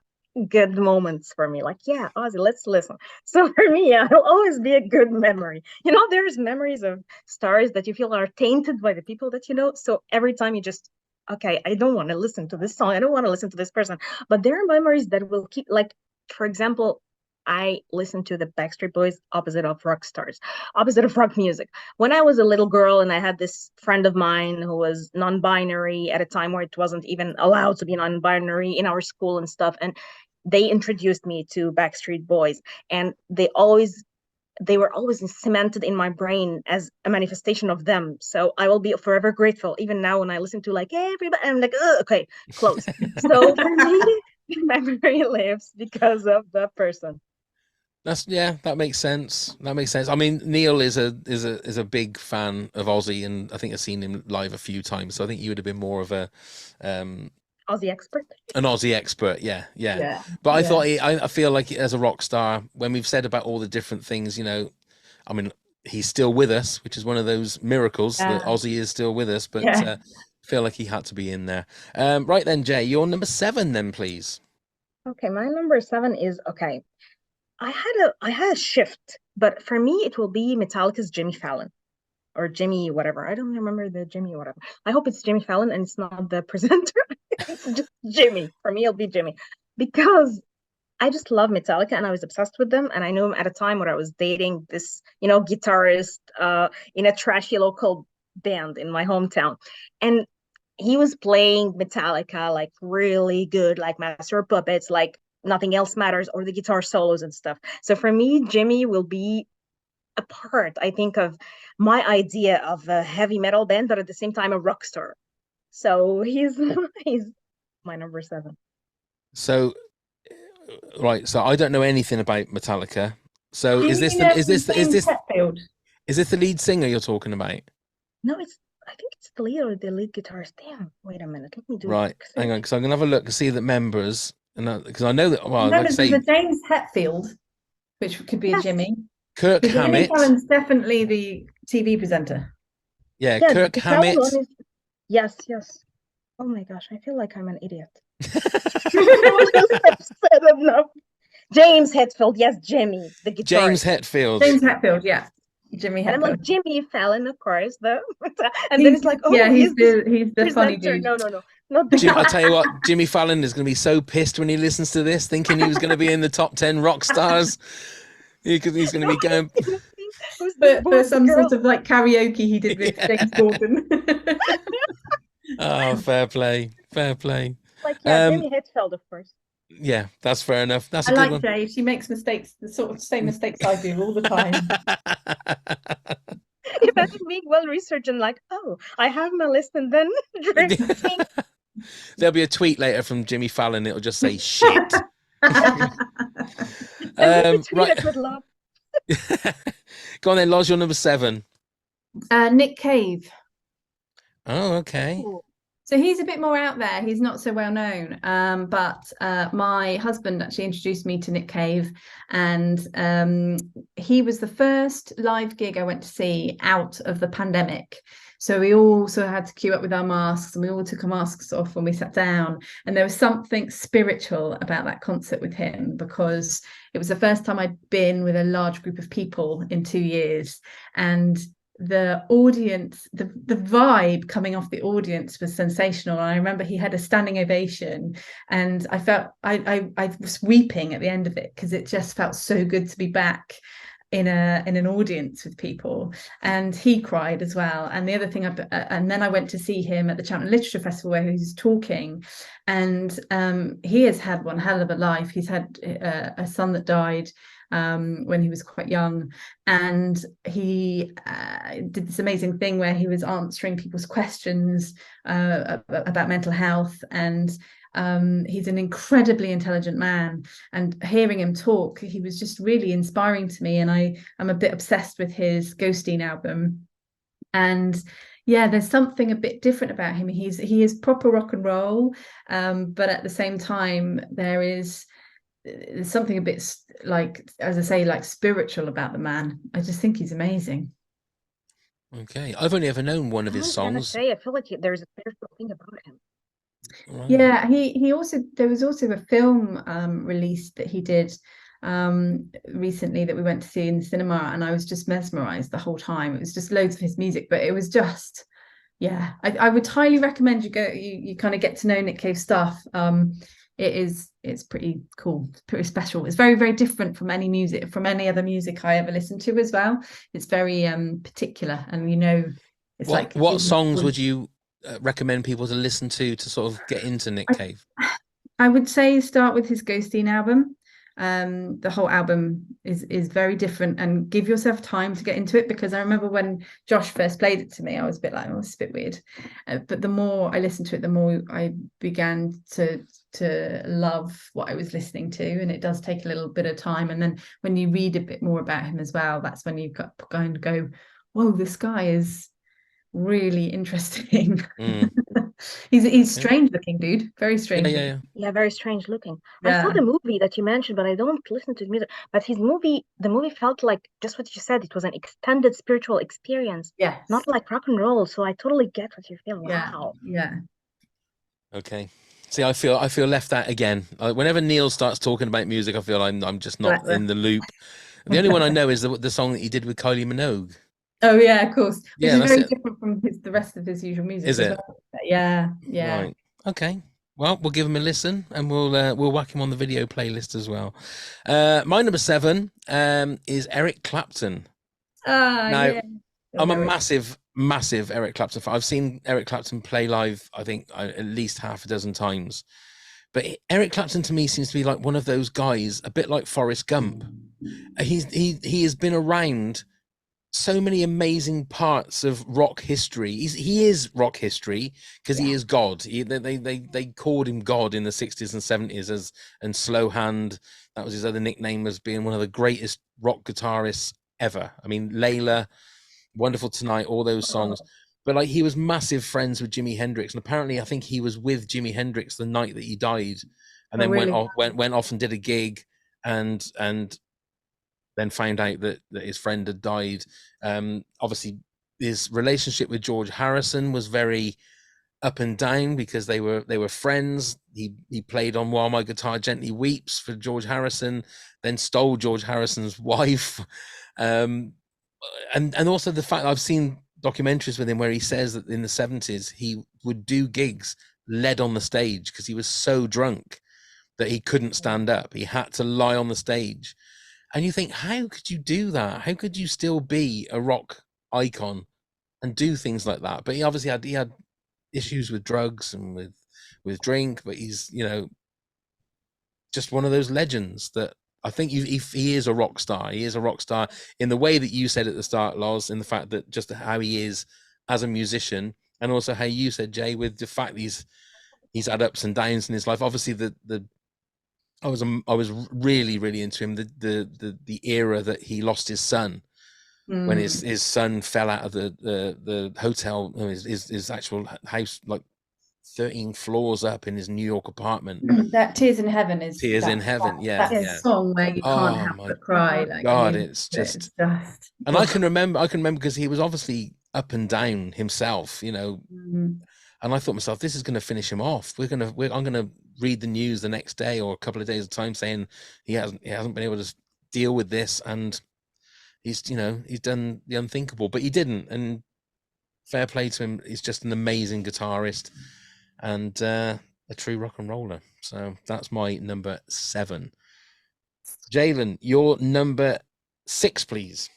good moments for me. Like, yeah, Ozzy, let's listen. So for me, yeah, it'll always be a good memory. There's memories of stars that you feel are tainted by the people that you know. So every time you just, okay, I don't want to listen to this song. I don't want to listen to this person. But there are memories that will keep, like, for example, I listened to the Backstreet Boys opposite of rock stars, opposite of rock music. When I was a little girl and I had this friend of mine who was non-binary at a time where it wasn't even allowed to be non-binary in our school and stuff. And they introduced me to Backstreet Boys, and they were always cemented in my brain as a manifestation of them. So I will be forever grateful. Even now when I listen to like everybody, I'm like, okay, close. So for me, memory lives because of the person. That makes sense. I mean, Neil is a big fan of Ozzy, and I think I've seen him live a few times. So I think you would have been more of a Aussie expert. An Aussie expert, yeah. But I thought I feel like as a rock star, when we've said about all the different things, I mean, he's still with us, which is one of those miracles that Ozzy is still with us. But I feel like he had to be in there. Right then, Jay, your number 7, then, please. Okay, my number 7 is okay. I had a shift, but for me, it will be Metallica's Jimmy Fallon. Or Jimmy whatever. I don't remember the Jimmy whatever. I hope it's Jimmy Fallon and it's not the presenter. It's just Jimmy. For me, it'll be Jimmy. Because I just love Metallica and I was obsessed with them. And I knew him at a time where I was dating this, guitarist in a trashy local band in my hometown. And he was playing Metallica like really good, like Master of Puppets, like Nothing Else Matters, or the guitar solos and stuff. So for me, Jimmy will be a part, I think, of my idea of a heavy metal band, but at the same time a rock star. So he's my number 7. So, right. So I don't know anything about Metallica. So Do is you this know James this Hetfield? is this the lead singer you're talking about? No, I think it's the lead or the lead guitarist. Damn, wait a minute. Let me do a Right. quick Hang on, search. because I'm gonna have a look and see the members, and because I know that. Well, like I Members, there's a say, James Hetfield, which could be a Yes, Jimmy. Kirk Because Jimmy Hammett. Fallon's definitely the TV presenter. Yeah, yeah, Kirk the Fallon Hammett. one is. Yes, yes. Oh my gosh, I feel like I'm an idiot. I just have said enough. James Hetfield, yes, Jimmy, the James guitarist. Hetfield. James Hetfield, yeah. Jimmy And I'm like, Hetfield. Jimmy Fallon, of course, though. And then it's like, Yeah, oh, he's the he's the funny presenter. dude. No, no, no, not the Jim, guy. I tell you what, Jimmy Fallon is going to be so pissed when he listens to this, thinking he was going to be in the top 10 rock stars. He's going to No, be going. he's gonna think, who's this For bored some girl? sort of like karaoke he did with Yeah. James Gordon. Oh, fair play, fair play. Like, yeah, Um, Jimmy Hetfield, of course. yeah, that's fair enough. That's I a good like one. Jay. She makes mistakes, the sort of same mistakes I do all the time. Imagine being well researched and like, oh, I have my list, and then drifting. There'll be a tweet later from Jimmy Fallon. It'll just say shit. And we retweet Right. it with love. Go on then, Loz, you're number 7. Nick Cave. Oh, okay. Ooh. So he's a bit more out there. He's not so well known. But my husband actually introduced me to Nick Cave, and he was the first live gig I went to see out of the pandemic. So we also had to queue up with our masks, and we all took our masks off when we sat down. And there was something spiritual about that concert with him, because it was the first time I'd been with a large group of people in 2 years, and the audience, the vibe coming off the audience was sensational. And I remember he had a standing ovation, and I felt I was weeping at the end of it, because it just felt so good to be back in an audience with people. And he cried as well. And the other thing, and then I went to see him at the Cheltenham Literature Festival, where he was talking, and he has had one hell of a life. He's had a son that died when he was quite young, and he did this amazing thing where he was answering people's questions about mental health. And he's an incredibly intelligent man, and hearing him talk, he was just really inspiring to me. And I'm a bit obsessed with his Ghosteen album. And yeah, there's something a bit different about him. He is proper rock and roll, but at the same time there's something a bit like, as I say, like spiritual about the man. I just think he's amazing. Okay. I've only ever known one of his I was gonna songs. say, I feel like there's a spiritual thing about him. Right. Yeah, he also, there was also a film released that he did recently that we went to see in the cinema, and I was just mesmerized the whole time. It was just loads of his music, but it was just, yeah, I would highly recommend you kind of get to know Nick Cave stuff. It's pretty cool. It's pretty special. It's very, very different from any other music I ever listened to as well. It's very particular, and it's what songs would you recommend people to listen to sort of get into Nick Cave? I would say start with his Ghosteen album. The whole album is very different, and give yourself time to get into it, because I remember when Josh first played it to me, I was a bit like, oh, it's a bit weird, but the more I listened to it, the more I began to love what I was listening to. And it does take a little bit of time, and then when you read a bit more about him as well, that's when you've got going to go, whoa, this guy is really interesting. He's strange looking dude, very strange. Yeah, very strange looking. Yeah. I saw the movie that you mentioned, but I don't listen to the music. But the movie felt like just what you said. It was an extended spiritual experience. Yes. Not like rock and roll. So I totally get what you feel. Yeah. Wow. Yeah. Okay. See, I feel left out again. Whenever Neil starts talking about music, I feel I'm just not in the loop. The only one I know is the song that he did with Kylie Minogue. Oh yeah, of course. Which Yeah, is very it. different from the rest of his usual music. Is it? Well. Yeah, yeah. Right. Okay. Well, we'll give him a listen, and we'll whack him on the video playlist as well. My number 7 is Eric Clapton. Now, Yeah. I'm a massive Eric Clapton fan. I've seen Eric Clapton play live, I think, at least half a dozen times. But Eric Clapton to me seems to be like one of those guys, a bit like Forrest Gump. He has been around so many amazing parts of rock history. He is rock history because he is God. They called him God in the 60s and 70s and Slow Hand. That was his other nickname, as being one of the greatest rock guitarists ever. I mean, Layla, Wonderful Tonight, all those songs. But like, he was massive friends with Jimi Hendrix, and apparently I think he was with Jimi Hendrix the night that he died, and then really? went off and did a gig, and then found out that his friend had died. Obviously, his relationship with George Harrison was very up and down because they were friends. He played on While My Guitar Gently Weeps for George Harrison, then stole George Harrison's wife, and also the fact I've seen documentaries with him where he says that in the 70s he would do gigs led on the stage because he was so drunk that he couldn't stand up. He had to lie on the stage. And you think, how could you do that? How could you still be a rock icon and do things like that? But he obviously had issues with drugs and with drink, but he's, you know, just one of those legends that I think he is a rock star. He is a rock star in the way that you said at the start, Loz, in the fact that just how he is as a musician, and also how you said, Jay, with the fact he's had ups and downs in his life. Obviously, I was really into him the era that he lost his son, when his son fell out of the hotel, his actual house, like 13 floors up in his New York apartment. That Tears in Heaven is Tears in Heaven, that yeah. song where you can't Oh help my but cry. Like, God, it's just and I can remember because he was obviously up and down himself, you know. And I thought to myself, this is going to finish him off. I'm going to read the news the next day or a couple of days of time saying he hasn't been able to deal with this, and he's done the unthinkable, but he didn't. And fair play to him. He's just an amazing guitarist and a true rock and roller. So that's my number 7. Jaylan, your number 6, please.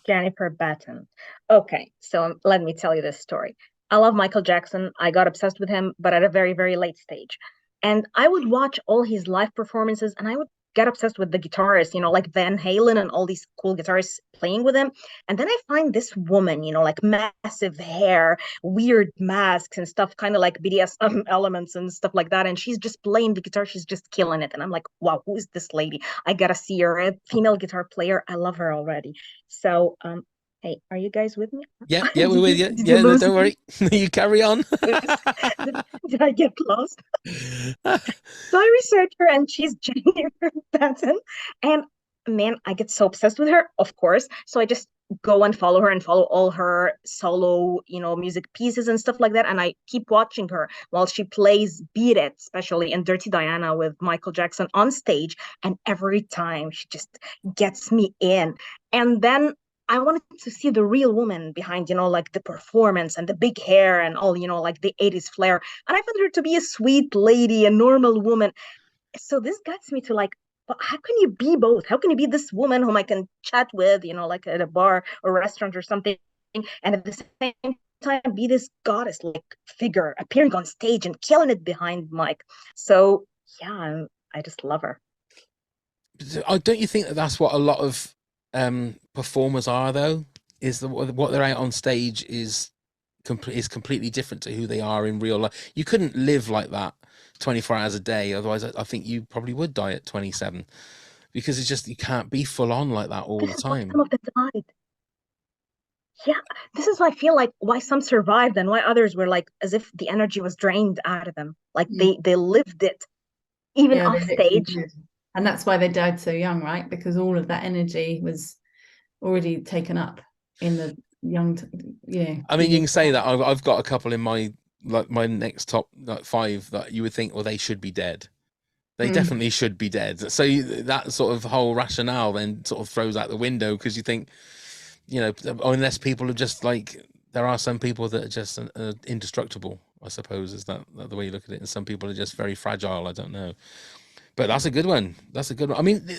Jennifer Batten. Okay, so let me tell you this story. I love Michael Jackson. I got obsessed with him, but at a very, very late stage. And I would watch all his live performances and I would get obsessed with the guitarists, like Van Halen and all these cool guitarists playing with him. And then I find this woman, like massive hair, weird masks and stuff, kind of like BDSM elements and stuff like that. And she's just playing the guitar. She's just killing it. And I'm like, wow, who is this lady? I gotta see her. A female guitar player. I love her already. So, hey, are you guys with me? Yeah, we're with you. Yeah, no, don't worry. You carry on. Did I get lost? So I researched her and she's Jennifer Batten. And man, I get so obsessed with her, of course. So I just go and follow her and follow all her solo, music pieces and stuff like that. And I keep watching her while she plays Beat It, especially in Dirty Diana with Michael Jackson on stage. And every time she just gets me in. And then I wanted to see the real woman behind, like the performance and the big hair and all, like the 80s flair. And I found her to be a sweet lady, a normal woman. So this gets me to like, but how can you be both? How can you be this woman whom I can chat with, like at a bar or restaurant or something, and at the same time be this goddess like figure appearing on stage and killing it behind Mike? So yeah, I just love her. Don't you think that that's what a lot of performers are, though? Is what they're out on stage is completely different to who they are in real life. You couldn't live like that 24 hours a day, otherwise I think you probably would die at 27, because it's just, you can't be full on like that all the time. Some of them died. Yeah, this is why I feel like why some survived and why others were like as if the energy was drained out of them, like they lived it even on stage. And that's why they died so young, right? Because all of that energy was already taken up in the young, I mean, you can say that I've got a couple in my next top 5 that you would think, well, they should be dead. They definitely should be dead. So that sort of whole rationale then sort of throws out the window, because you think, unless people are just like, there are some people that are just indestructible, I suppose. Is that the way you look at it? And some people are just very fragile. I don't know. But that's a good one. I mean,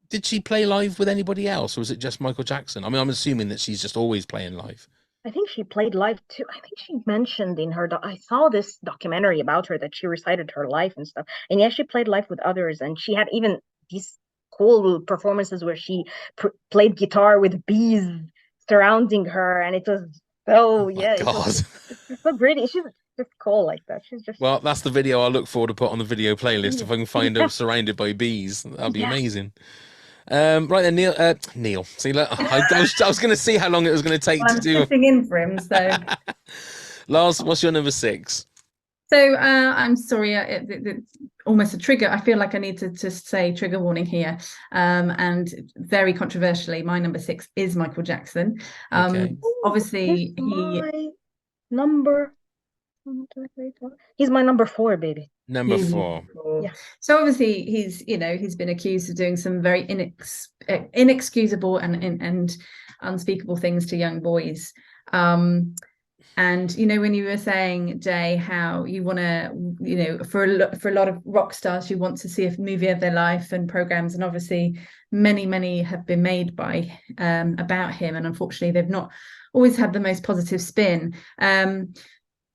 did she play live with anybody else, or was it just Michael Jackson? I mean, I'm assuming that she's just always playing live. I think she played live too. I think she mentioned in her, I saw this documentary about her that she recited her life and stuff. And yeah, she played live with others. And she had even these cool performances where she played guitar with bees. surrounding her, and it was so My yeah, God. it's so pretty. She's just cool like that. She's just Well, that's the video I look forward to put on the video playlist. If I can find her yeah, surrounded by bees, that'd be yeah. amazing. Right then, Neil. Neil. See, look, I was going to see how long it was going to take Well, to I'm do. sitting in for him, so. Lars, what's your number 6? So I'm sorry, it's almost a trigger. I feel like I need to say trigger warning here. And very controversially, my number 6 is Michael Jackson. Okay. Obviously, He's my number. He's my number 4, baby. Number 4. Yeah. So obviously he's been accused of doing some very inexcusable and unspeakable things to young boys. And when you were saying, Jay, how you want to, for a lot of rock stars, you want to see a movie of their life and programs, and obviously many have been made by about him, and unfortunately they've not always had the most positive spin.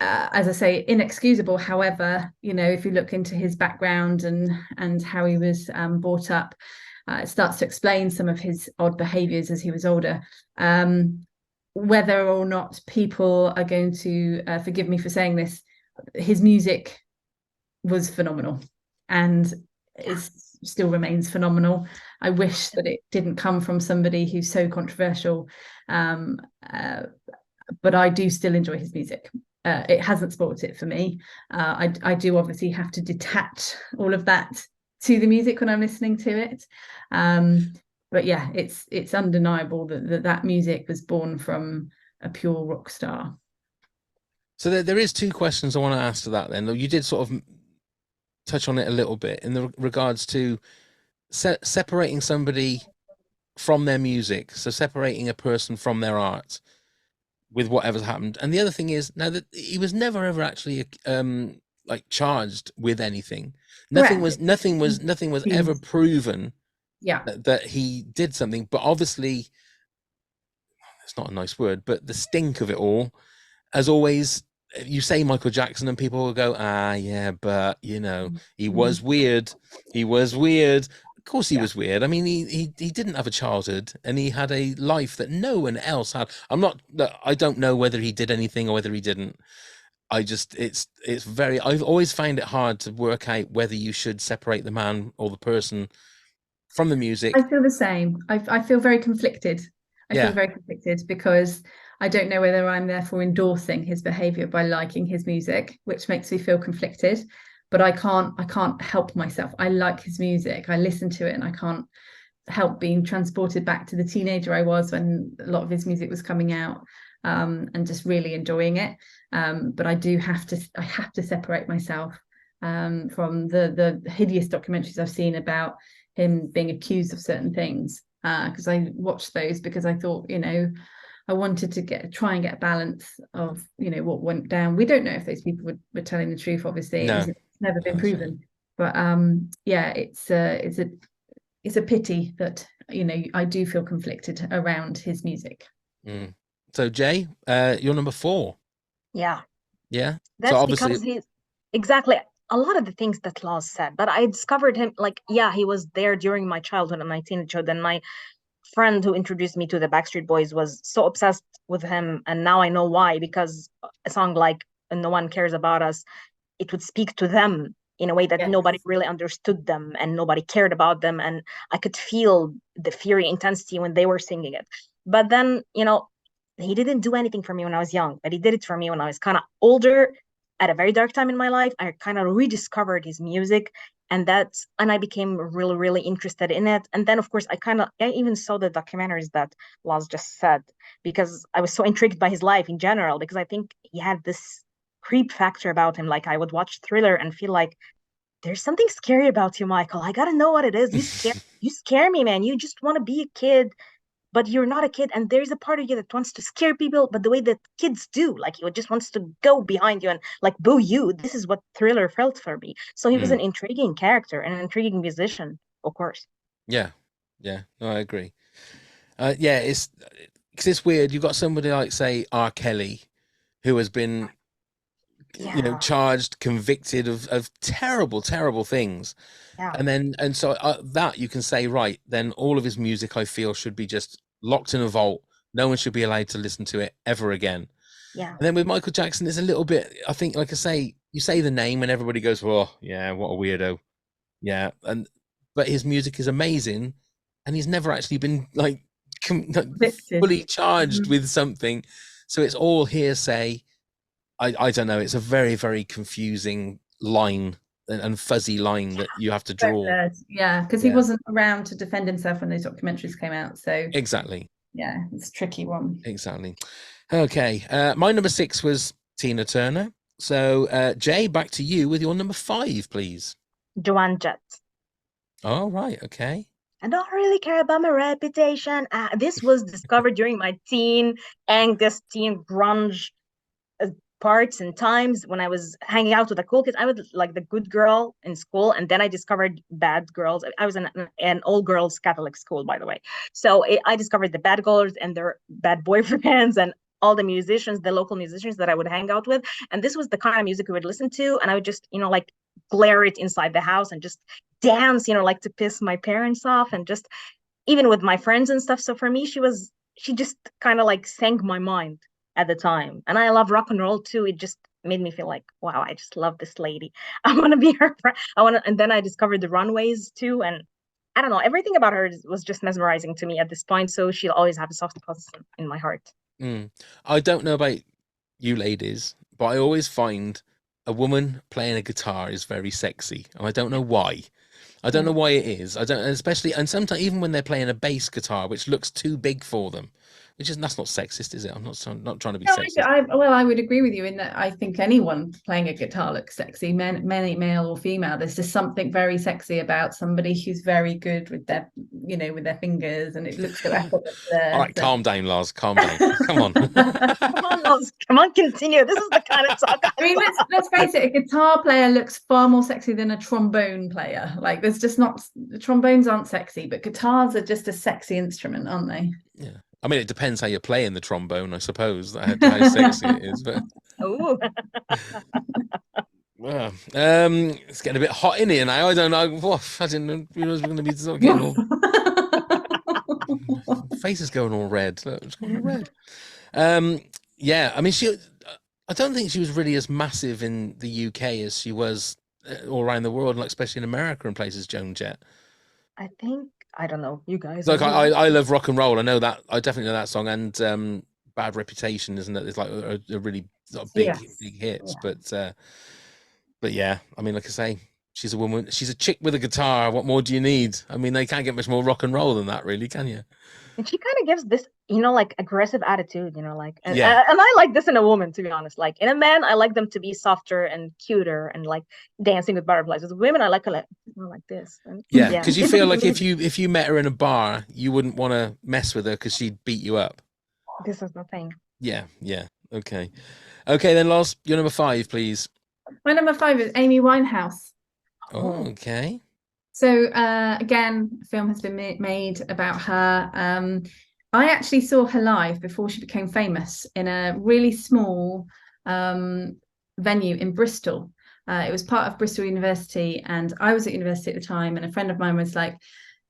As I say, inexcusable. However, if you look into his background and how he was brought up, it starts to explain some of his odd behaviors as he was older. Whether or not people are going to forgive me for saying this, his music was phenomenal, and it still remains phenomenal. I wish that it didn't come from somebody who's so controversial, but I do still enjoy his music. It hasn't spoilt it for me. I do obviously have to detach all of that to the music when I'm listening to it. But yeah, it's undeniable that music was born from a pure rock star. So there is 2 questions I want to ask to that then. You did sort of touch on it a little bit in the regards to separating somebody from their music. So separating a person from their art with whatever's happened. And the other thing is, now that he was never ever actually like charged with anything. Nothing was ever proven that he did something, but obviously it's not a nice word, but the stink of it all, as always, you say Michael Jackson and people will go, yeah, but he was weird. He was weird. Of course he was weird. I mean, he didn't have a childhood, and he had a life that no one else had. I don't know whether he did anything or whether he didn't. I've always found it hard to work out whether you should separate the man or the person from the music. I feel the same. I feel very conflicted. I feel very conflicted because I don't know whether I'm therefore endorsing his behavior by liking his music, which makes me feel conflicted. But I can't help myself. I like his music. I listen to it, and I can't help being transported back to the teenager I was when a lot of his music was coming out, and just really enjoying it. But I have to separate myself from the hideous documentaries I've seen about him being accused of certain things, because I watched those because I thought, I wanted to try and get a balance of, what went down. We don't know if those people were telling the truth, obviously. No. It's never been proven. But yeah, it's a pity that, I do feel conflicted around his music. So Jay, you're number 4. Yeah. That's so because he's exactly a lot of the things that Lars said, but I discovered him he was there during my childhood and my teenagehood, and my friend who introduced me to the Backstreet Boys was so obsessed with him, and now I know why, because a song like No One Cares About Us, it would speak to them in a way that nobody really understood them and nobody cared about them, and I could feel the fury intensity when they were singing it. But then, he didn't do anything for me when I was young, but he did it for me when I was kind of older, at a very dark time in my life. I kind of rediscovered his music, and I became really, really interested in it. And then, of course, I even saw the documentaries that Lars just said, because I was so intrigued by his life in general, because I think he had this creep factor about him. Like, I would watch Thriller and feel like, there's something scary about you, Michael. I gotta know what it is. You scare me, man. You just want to be a kid, but you're not a kid, and there's a part of you that wants to scare people, but the way that kids do, like, he just wants to go behind you and boo you. This is what Thriller felt for me. So he was an intriguing character and an intriguing musician, of course. No, I agree. It's weird. You've got somebody like, say, R. Kelly, who has been charged, convicted of terrible things, so that you can say, right, then all of his music, I feel, should be just locked in a vault No one should be allowed to listen to it ever again. Yeah. And then with Michael Jackson, it's a little bit, I think, like I say, you say the name and everybody goes, oh, yeah, what a weirdo. Yeah. But his music is amazing. And he's never actually been like Convicted. fully charged with something. So it's all hearsay. I don't know. It's a very, very confusing line and fuzzy line that you have to draw. Yeah, because he wasn't around to defend himself when those documentaries came out. So exactly. Yeah, it's a tricky one. Exactly. Okay. My number 6 was Tina Turner. So Jay, back to you with your number 5, please. Joan Jett. Oh, right. Okay. I don't really care about my reputation. This was discovered during my teen angst, teen grunge parts and times when I was hanging out with the cool kids. I was like the good girl in school, and then I discovered bad girls. I was in an all girls Catholic school, by the way. So I discovered the bad girls and their bad boyfriends and all the musicians, the local musicians that I would hang out with. And this was the kind of music we would listen to. And I would just, like glare it inside the house and just dance, like to piss my parents off, and just even with my friends and stuff. So for me, she just kind of like sank my mind at the time. And I love rock and roll too. It just made me feel like, wow, I just love this lady. I want to be her friend. And then I discovered the Runaways too. And I don't know, everything about her was just mesmerizing to me at this point. So she'll always have a soft spot in my heart. I don't know about you ladies, but I always find a woman playing a guitar is very sexy. And I don't know why. I don't know why it is. I don't, especially, and sometimes even when they're playing a bass guitar, which looks too big for them, that's not sexist, is it? I'm not trying to be sexist. I would agree with you in that I think anyone playing a guitar looks sexy, male or female. There's just something very sexy about somebody who's very good with their, with their fingers, and it looks so effortless. All right, calm down, Lars. Calm down. Come on. Come on, Lars. Come on, continue. This is the kind of talk. I mean, let's face it. A guitar player looks far more sexy than a trombone player. Like, there's just not. Trombones aren't sexy, but guitars are just a sexy instrument, aren't they? Yeah. I mean, it depends how you're playing the trombone, I suppose, how sexy it is. But well, it's getting a bit hot in here now. I don't know. I didn't realize we're going to be getting all. Face is going all red. Look, it's going all red. Yeah. I mean, I don't think she was really as massive in the UK as she was all around the world, like especially in America and places. Joan Jett. I don't know, you guys. Like I love rock and roll. I know that. I definitely know that song, and Bad Reputation, isn't it? It's like a really big hits. Yeah. But yeah, I mean, like I say, she's a woman. She's a chick with a guitar. What more do you need? I mean, they can't get much more rock and roll than that, really, can you? And she kind of gives this, like aggressive attitude, and I like this in a woman, to be honest. Like in a man, I like them to be softer and cuter and like dancing with butterflies. With women, I like this. And, yeah, because you feel like if you met her in a bar, you wouldn't want to mess with her because she'd beat you up. This is the thing. Yeah. Okay. Then Lars, your number 5, please. My number 5 is Amy Winehouse. Oh, okay. So again, a film has been made about her. I actually saw her live before she became famous in a really small venue in Bristol. It was part of Bristol University, and I was at university at the time, and a friend of mine was like,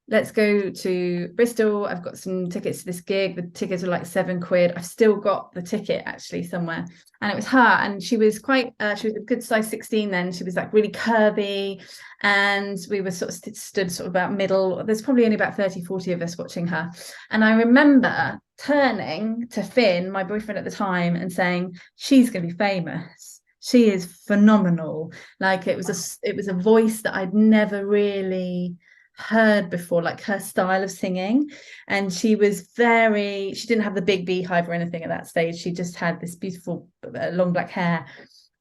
let's go to Bristol. I've got some tickets to this gig. The tickets were like £7. I've still got the ticket actually somewhere. And it was her. And she was she was a good size 16 then. She was like really curvy. And we were sort of stood sort of about middle. There's probably only about 30, 40 of us watching her. And I remember turning to Finn, my boyfriend at the time, and saying, she's going to be famous. She is phenomenal. Like it was a voice that I'd never really heard before, like her style of singing. And she didn't have the big beehive or anything at that stage. She just had this beautiful long black hair.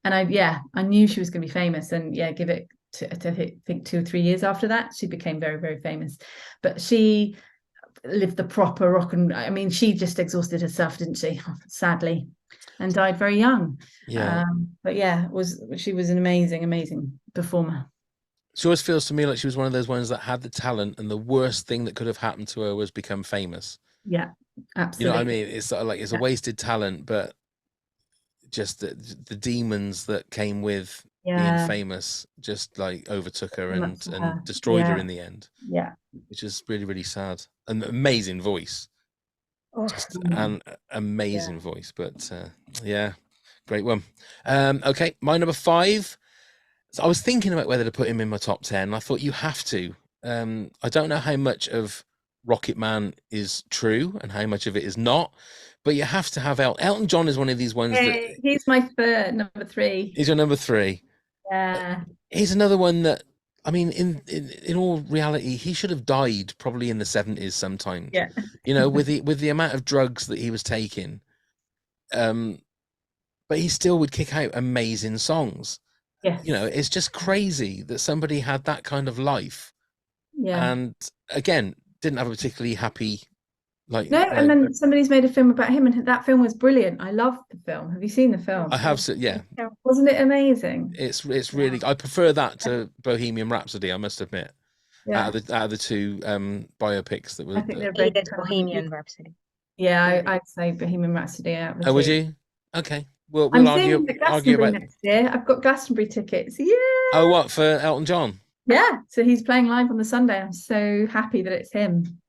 And I knew she was going to be famous. And give it to I think 2 or 3 years after that, she became very, very famous. But she lived the proper rock and she just exhausted herself, didn't she? Sadly, and died very young. Yeah. But she was an amazing performer. She always feels to me like she was one of those ones that had the talent, and the worst thing that could have happened to her was become famous. Yeah, absolutely. You know what I mean? It's sort of like it's a wasted talent, but just the demons that came with being famous just like overtook her and destroyed her in the end. Yeah, which is really, really sad. An amazing voice. Oh, Just an amazing voice. But yeah, great one. Okay, my number 5. So I was thinking about whether to put him in my top 10. I thought you have to. I don't know how much of Rocket Man is true and how much of it is not, but you have to have Elton John is one of these ones that Hey, he's my third, number 3. is your number 3. Yeah. He's another one that, I mean, in all reality, he should have died probably in the 70s sometimes. Yeah. You know, with the amount of drugs that he was taking. But he still would kick out amazing songs. Yes. You know, it's just crazy that somebody had that kind of life. Yeah. And again, didn't have a particularly happy No, and then somebody's made a film about him, and that film was brilliant. I loved the film. Have you seen the film? I have, yeah. Wasn't it amazing? It's really, I prefer that to Bohemian Rhapsody, I must admit. Yeah. Out of the two biopics that were. I think they're I both hated Bohemian Rhapsody. Yeah, I'd say Bohemian Rhapsody out of the Oh, would two. you? Okay. We'll I'm argue seeing the Glastonbury about. next year. I've got Glastonbury tickets. Yeah. Oh, what, for Elton John? Yeah. So he's playing live on the Sunday. I'm so happy that it's him.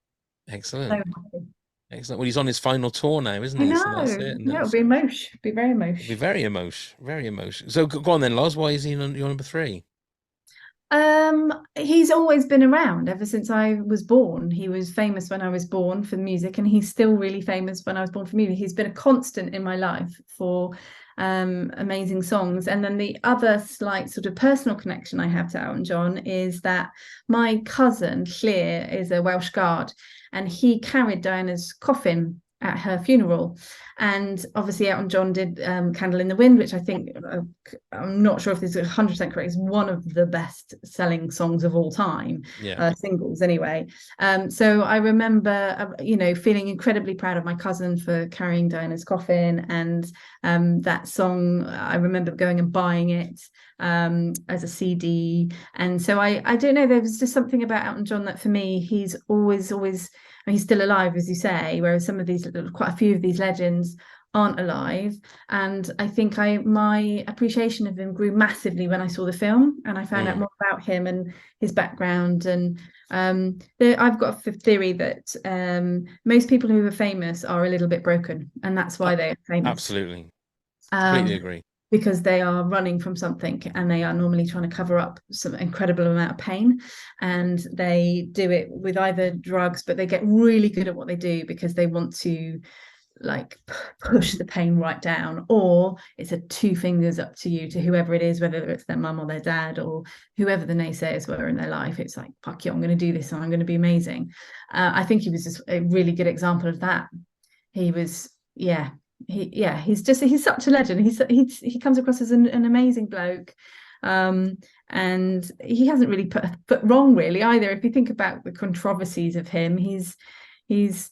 Excellent. So happy. Excellent. Well, he's on his final tour now, isn't I he? know. So that's it. No, it'll be emotion. Be very emotion. It'll be very emotion. Very emotion. So go on then, Loz. Why is he your number 3? He's always been around ever since I was born. He was famous when I was born for music, and he's still really famous when I was born for music. He's been a constant in my life for amazing songs. And then the other slight sort of personal connection I have to Elton John is that my cousin Claire is a Welsh Guard, and he carried Diana's coffin at her funeral. And obviously Elton John did Candle in the Wind, which I think, I'm not sure if this is 100% correct, is one of the best selling songs of all time. Yeah. Singles anyway. So I remember, feeling incredibly proud of my cousin for carrying Diana's coffin. And that song, I remember going and buying it as a CD. And so I don't know, there was just something about Elton John that for me, he's always, he's still alive, as you say, whereas some of these, quite a few of these legends aren't alive. And I think my appreciation of him grew massively when I saw the film, and I found out more about him and his background. And I've got a theory that most people who are famous are a little bit broken, and that's why they're famous. Absolutely. Completely agree. Because they are running from something, and they are normally trying to cover up some incredible amount of pain, and they do it with either drugs, but they get really good at what they do because they want to like push the pain right down, or it's a 2 fingers up to you, to whoever it is, whether it's their mum or their dad or whoever the naysayers were in their lilife. It's like, fuck you, I'm going to do this and I'm going to be amazing. I think he was just a really good example of that. He was, he's such a legend. He comes across as an amazing bloke, and he hasn't really put wrong really either. If you think about the controversies of him, he's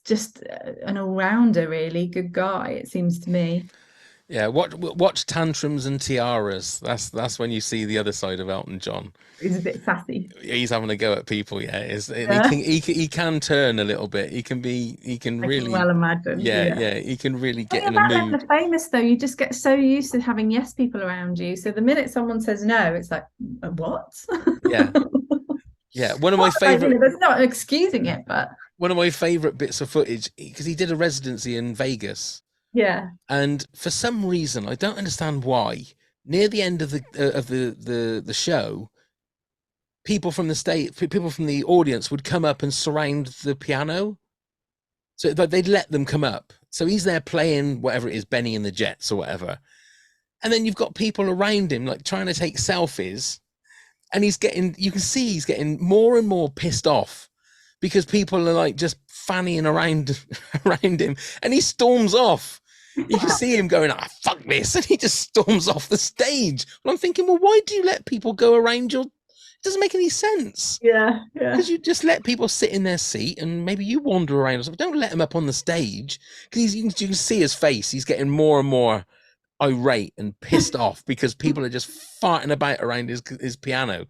just an all-rounder, really good guy, it seems to me. Yeah, watch Tantrums and Tiaras. That's when you see the other side of Elton John. He's a bit sassy. He's having a go at people. Yeah, he can turn a little bit. He can really. Well imagine. Yeah, he can really get in a a mood. Famous though, you just get so used to having yes people around you. So the minute someone says no, it's like, what? Yeah. One of my favorite. There's not excusing it, but one of my favorite bits of footage, because he did a residency in Vegas. Yeah. And for some reason, I don't understand why, near the end of the show, people from the audience would come up and surround the piano. So they'd let them come up. So he's there playing whatever it is, Benny and the Jets or whatever. And then you've got people around him, like trying to take selfies. And you can see he's getting more and more pissed off because people are like just fannying around him, and he storms off. You can see him going, fuck this, and he just storms off the stage. And I'm thinking, well, why do you let people go around it doesn't make any sense. Yeah. Because you just let people sit in their seat and maybe you wander around or something. Don't let him up on the stage, because you can see his face. He's getting more and more irate and pissed off because people are just farting about around his piano.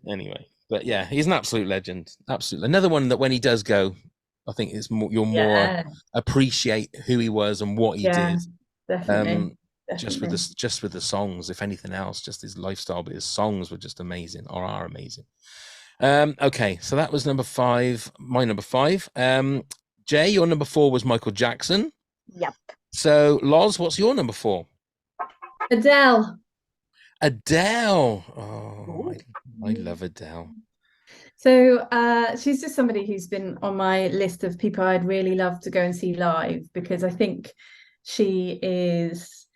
Anyway, but yeah, he's an absolute legend. Absolutely. Another one that when he does go, I think it's more more appreciate who he was and what he did. Definitely. Just with the songs, if anything else, just his lifestyle, but his songs were just amazing, or are amazing. Okay, so that was number 5. My number 5. Jay, your number 4 was Michael Jackson. Yep. So, Loz, what's your number 4? Adele. Adele. Oh, I love Adele. So she's just somebody who's been on my list of people I'd really love to go and see live, because I think she is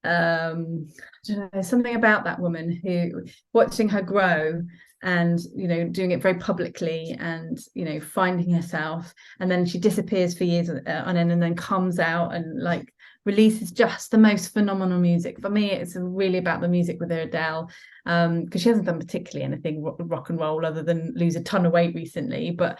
I don't know, something about that woman, who, watching her grow and, you know, doing it very publicly and, you know, finding herself, and then she disappears for years on end, and then comes out and like releases just the most phenomenal music. For me, it's really about the music with her, Adele, because she hasn't done particularly anything rock and roll other than lose a ton of weight recently, but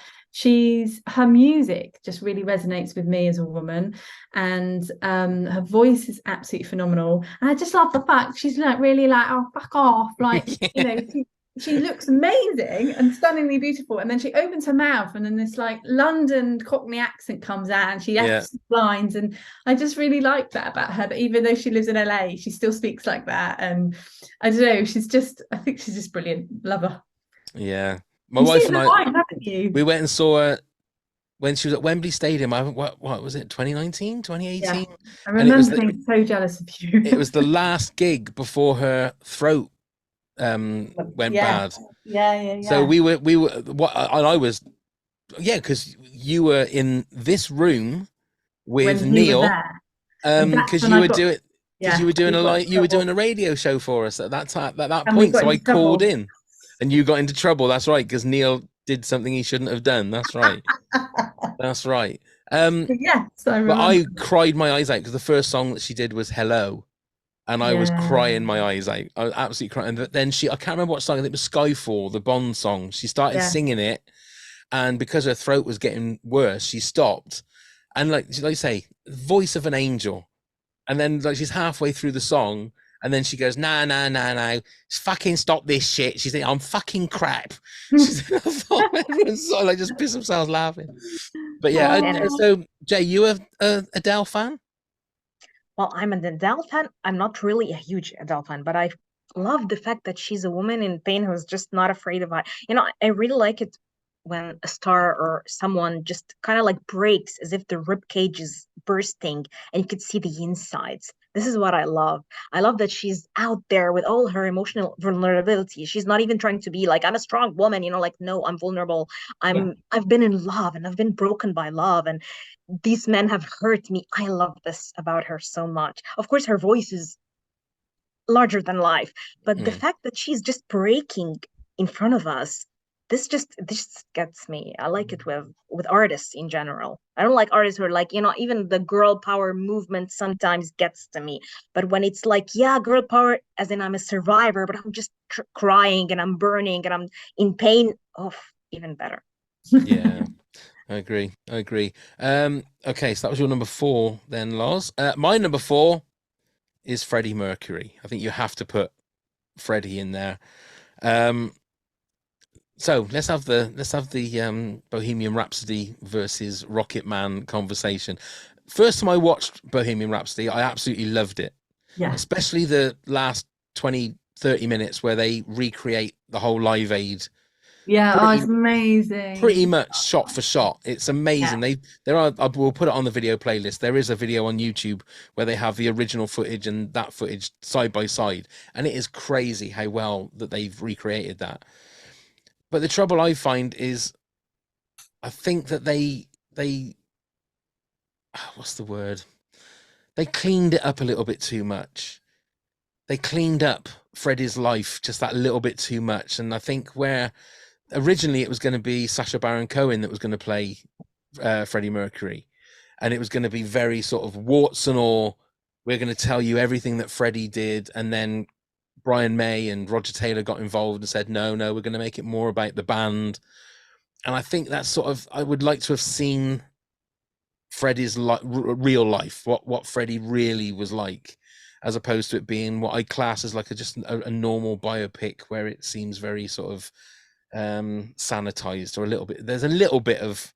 her music just really resonates with me as a woman, and her voice is absolutely phenomenal. And I just love the fact she's like really like, oh, fuck off, like, you know, she looks amazing and stunningly beautiful, and then she opens her mouth and then this like London Cockney accent comes out and she acts lines, and I just really like that about her, that even though she lives in LA, she still speaks like that. And I don't know, I think she's just brilliant. Love her. Yeah, my wife and I, haven't you? we went and saw her when she was at Wembley Stadium. What was it, 2019, 2018? Yeah. I remember being so jealous of you. It was the last gig before her throat went bad. Yeah. So we were what, and I was, because you were in this room with Neil, because you were doing a radio show for us at that time, at that point. So I called in, and you got into trouble. That's right, because Neil did something he shouldn't have done. That's right. That's right. But I cried my eyes out because the first song that she did was Hello. And I was crying my eyes out. I was absolutely crying. And then I can't remember what song, I think it was Skyfall, the Bond song. She started singing it, and because her throat was getting worse, she stopped. And like you say, voice of an angel. And then like she's halfway through the song, and then she goes, nah, fucking stop this shit. She's like, I'm fucking crap. She's like, I thought everyone's sort of like just piss themselves laughing. But yeah, so Jay, you a Adele fan? Well, I'm an Adele fan. I'm not really a huge Adele fan, but I love the fact that she's a woman in pain who's just not afraid of it. You know, I really like it when a star or someone just kind of like breaks as if the rib cage is bursting and you could see the insides. This is what I love. I love that she's out there with all her emotional vulnerability. She's not even trying to be like, I'm a strong woman, you know, like, no, I'm vulnerable. I've been in love and I've been broken by love, and these men have hurt me. I love this about her so much. Of course, her voice is larger than life, but the fact that she's just breaking in front of us, this gets me. I like it with artists in general. I don't like artists who are like, you know, even the girl power movement sometimes gets to me. But when it's like, yeah, girl power, as in I'm a survivor, but I'm just crying and I'm burning and I'm in pain, oh, even better. Yeah, I agree. Okay, so that was your number 4 then, Loz. My number 4 is Freddie Mercury. I think you have to put Freddie in there. So let's have the Bohemian Rhapsody versus Rocket Man conversation. First time I watched Bohemian Rhapsody, I absolutely loved it. Yeah. Especially the last 20-30 minutes where they recreate the whole Live Aid. Yeah, it's amazing. Pretty much shot for shot. It's amazing. Yeah. We'll put it on the video playlist. There is a video on YouTube where they have the original footage and that footage side by side, and it is crazy how well that they've recreated that. But the trouble I find is, I think that they what's the word? They cleaned it up a little bit too much. They cleaned up Freddie's life just that little bit too much. And I think where originally it was going to be Sacha Baron Cohen that was going to play Freddie Mercury, and it was going to be very sort of warts and all. We're going to tell you everything that Freddie did, and then Brian May and Roger Taylor got involved and said, no, we're going to make it more about the band. And I think that's sort of, I would like to have seen Freddie's real life, what Freddie really was like, as opposed to it being what I class as like just a normal biopic where it seems very sort of sanitized, or a little bit. There's a little bit of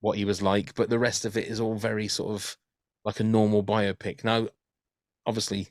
what he was like, but the rest of it is all very sort of like a normal biopic. Now, obviously,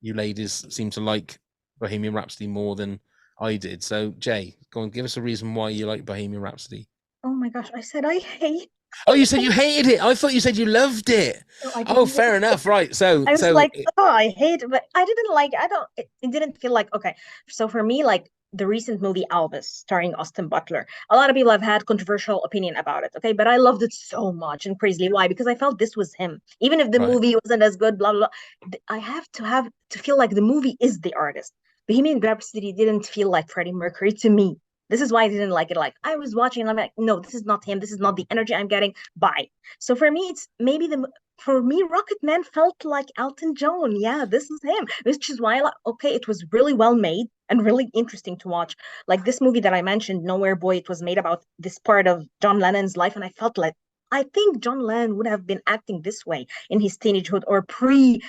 you ladies seem to like Bohemian Rhapsody more than I did. So, Jay, go on, give us a reason why you like Bohemian Rhapsody. Oh my gosh, I said I hate Oh, you said you hated it. I thought you said you loved it. No, I Oh, didn't. fair enough. Right. So, I was so like, oh, I hate it, but I didn't like it. I don't, it didn't feel like, okay. So for me, like the recent movie Elvis starring Austin Butler, a lot of people have had controversial opinion about it, okay? But I loved it so much and crazily. Why? Because I felt this was him. Even if the right. movie wasn't as good, blah, blah, blah. I have to feel like the movie is the artist. Bohemian Rhapsody didn't feel like Freddie Mercury to me. This is why I didn't like it. Like I was watching and I'm like, no, this is not him. This is not the energy I'm getting. Bye. So for me, it's maybe the for me, Rocket Man felt like Elton John. Yeah, this is him. Which is why, like, okay, it was really well made and really interesting to watch. Like this movie that I mentioned, Nowhere Boy, it was made about this part of John Lennon's life, and I felt like I think John Lennon would have been acting this way in his teenagehood or pre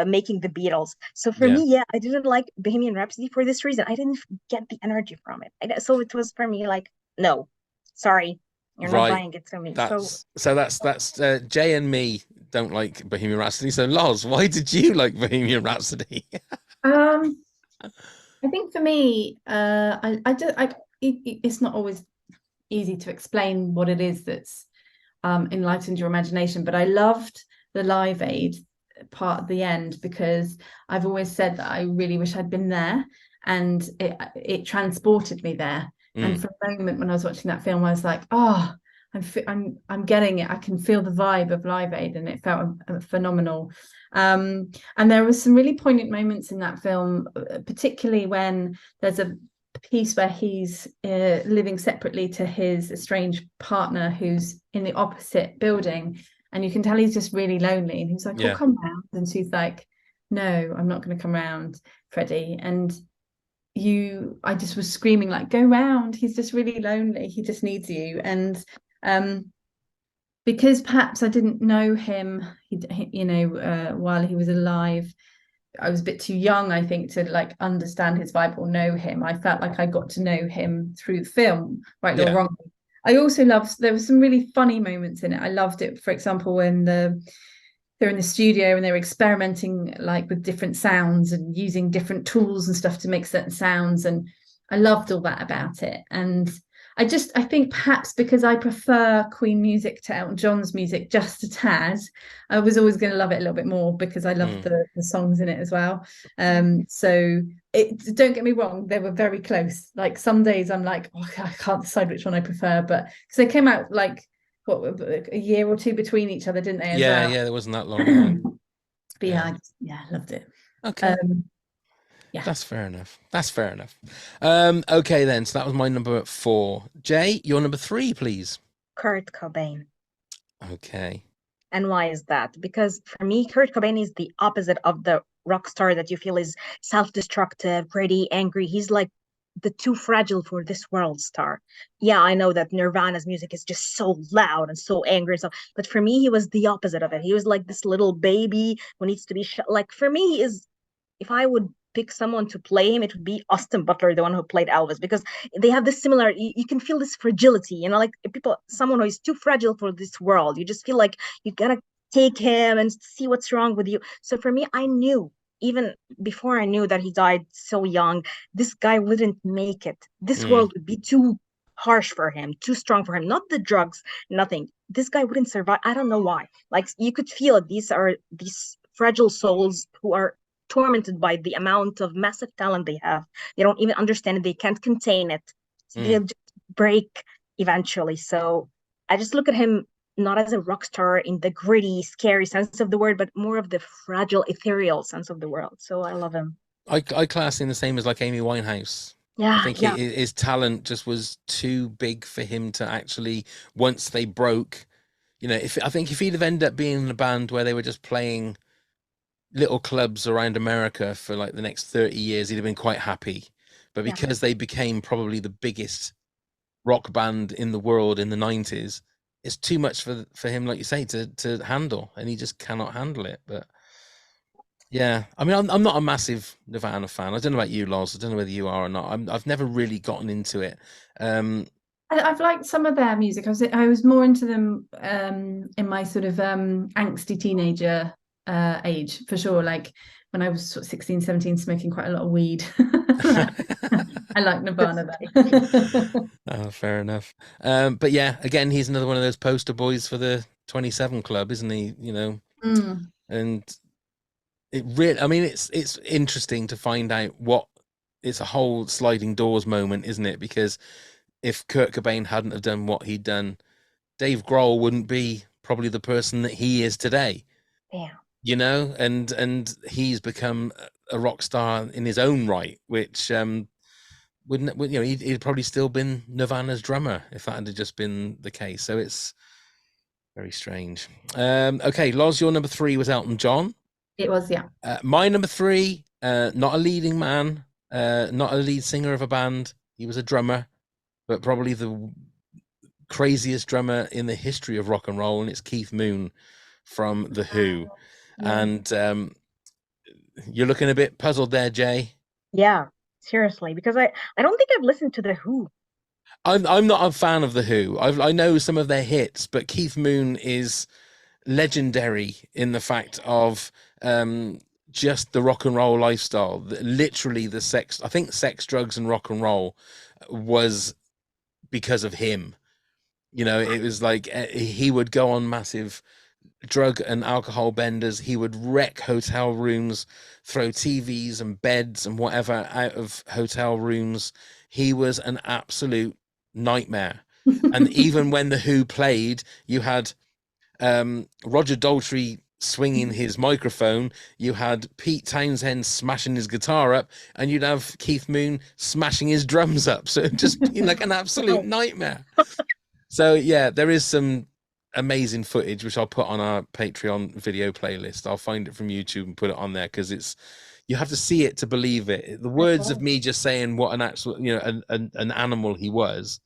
making the Beatles. So for Yeah. me, yeah, I didn't like Bohemian Rhapsody for this reason. I didn't get the energy from it. So it was for me like, no, sorry, you're not Right. buying it to me. So That's Jay and me don't like Bohemian Rhapsody. So Loz, why did you like Bohemian Rhapsody? Um, I think for me, it's not always easy to explain what it is that's enlightened your imagination, but I loved the Live Aid part at the end because I've always said that I really wish I'd been there, and it transported me there. And for a moment when I was watching that film, I was like, oh, I'm getting it. I can feel the vibe of Live Aid, and it felt phenomenal. And there was some really poignant moments in that film, particularly when there's a piece where he's living separately to his estranged partner who's in the opposite building, and you can tell he's just really lonely, and he's like, oh, come round, and she's like, no, I'm not going to come round, Freddie. And I just was screaming like, go round, he's just really lonely, he just needs you. And because perhaps I didn't know him, while he was alive, I was a bit too young, I think, to like understand his vibe or know him. I felt like I got to know him through the film, right or wrong. I also loved, there were some really funny moments in it. I loved it, for example, when they're in the studio and they're experimenting like with different sounds and using different tools and stuff to make certain sounds. And I loved all that about it. And I think perhaps because I prefer Queen music to Elton John's music just a tad, I was always going to love it a little bit more because I loved the songs in it as well. So don't get me wrong, they were very close. Like some days I'm like, oh, I can't decide which one I prefer, but because they came out like a year or two between each other, didn't they? Yeah, there wasn't that long. But yeah, I loved it. Okay. Yeah, that's fair enough. Okay then, so that was my number 4. Jay, your number 3, please. Kurt Cobain. Okay. And why is that? Because for me, Kurt Cobain is the opposite of the rock star that you feel is self-destructive, pretty, angry. He's like the too fragile for this world star. Yeah, I know that Nirvana's music is just so loud and so angry and so, but for me, he was the opposite of it. He was like this little baby who needs to be like for me, he is, if I would pick someone to play him, it would be Austin Butler, the one who played Elvis, because they have this similar, you can feel this fragility, like someone who is too fragile for this world. You just feel like you gotta take him and see what's wrong with you. So for me, I knew, even before I knew that he died so young, this guy wouldn't make it. This world would be too harsh for him, too strong for him. Not the drugs, nothing. This guy wouldn't survive. I don't know why. Like you could feel it. These are these fragile souls who are tormented by the amount of massive talent they have. They don't even understand it. They can't contain it. So they'll just break eventually. So I just look at him not as a rock star in the gritty, scary sense of the word, but more of the fragile, ethereal sense of the world. So I love him. I class him the same as like Amy Winehouse. Yeah, I think his talent just was too big for him to actually, once they broke, I think if he'd have ended up being in a band where they were just playing little clubs around America for like the next 30 years, he'd have been quite happy. But because they became probably the biggest rock band in the world in the 90s, it's too much for him, like you say, to handle, and he just cannot handle it. But yeah, I mean, I'm not a massive Nirvana fan. I don't know about you, Loz. I don't know whether you are or not. I've never really gotten into it. I've liked some of their music. I was more into them in my sort of angsty teenager age, for sure. Like when I was sort of 16, 17, smoking quite a lot of weed. I like Nirvana then. Oh, fair enough. But yeah, again, he's another one of those poster boys for the 27 Club, isn't he? You know, and it really, I mean, it's interesting to find out it's a whole sliding doors moment, isn't it? Because if Kurt Cobain hadn't have done what he'd done, Dave Grohl wouldn't be probably the person that he is today. Yeah. You know, and he's become a rock star in his own right, which wouldn't, you know, he'd probably still been Nirvana's drummer if that had just been the case. So it's very strange. Okay, Loz, your number 3 was Elton John. It was, yeah. My number 3, not a leading man, not a lead singer of a band. He was a drummer, but probably the craziest drummer in the history of rock and roll, and it's Keith Moon from The Who. Yeah. And you're looking a bit puzzled there, Jay. Yeah, seriously, because I don't think I've listened to The Who. I'm not a fan of The Who. I know some of their hits, but Keith Moon is legendary in the fact of just the rock and roll lifestyle. Literally the sex, I think sex, drugs and rock and roll was because of him. You know, it was like he would go on massive drug and alcohol benders. He would wreck hotel rooms, throw TVs and beds and whatever out of hotel rooms. He was an absolute nightmare. And even when The Who played, you had Roger Daltrey swinging his microphone, you had Pete Townsend smashing his guitar up, and you'd have Keith Moon smashing his drums up. So it just been like an absolute nightmare. So yeah, there is some amazing footage which I'll put on our Patreon video playlist. I'll find it from YouTube and put it on there, because you have to see it to believe it. The words of me just saying what an actual, you know, an animal he was,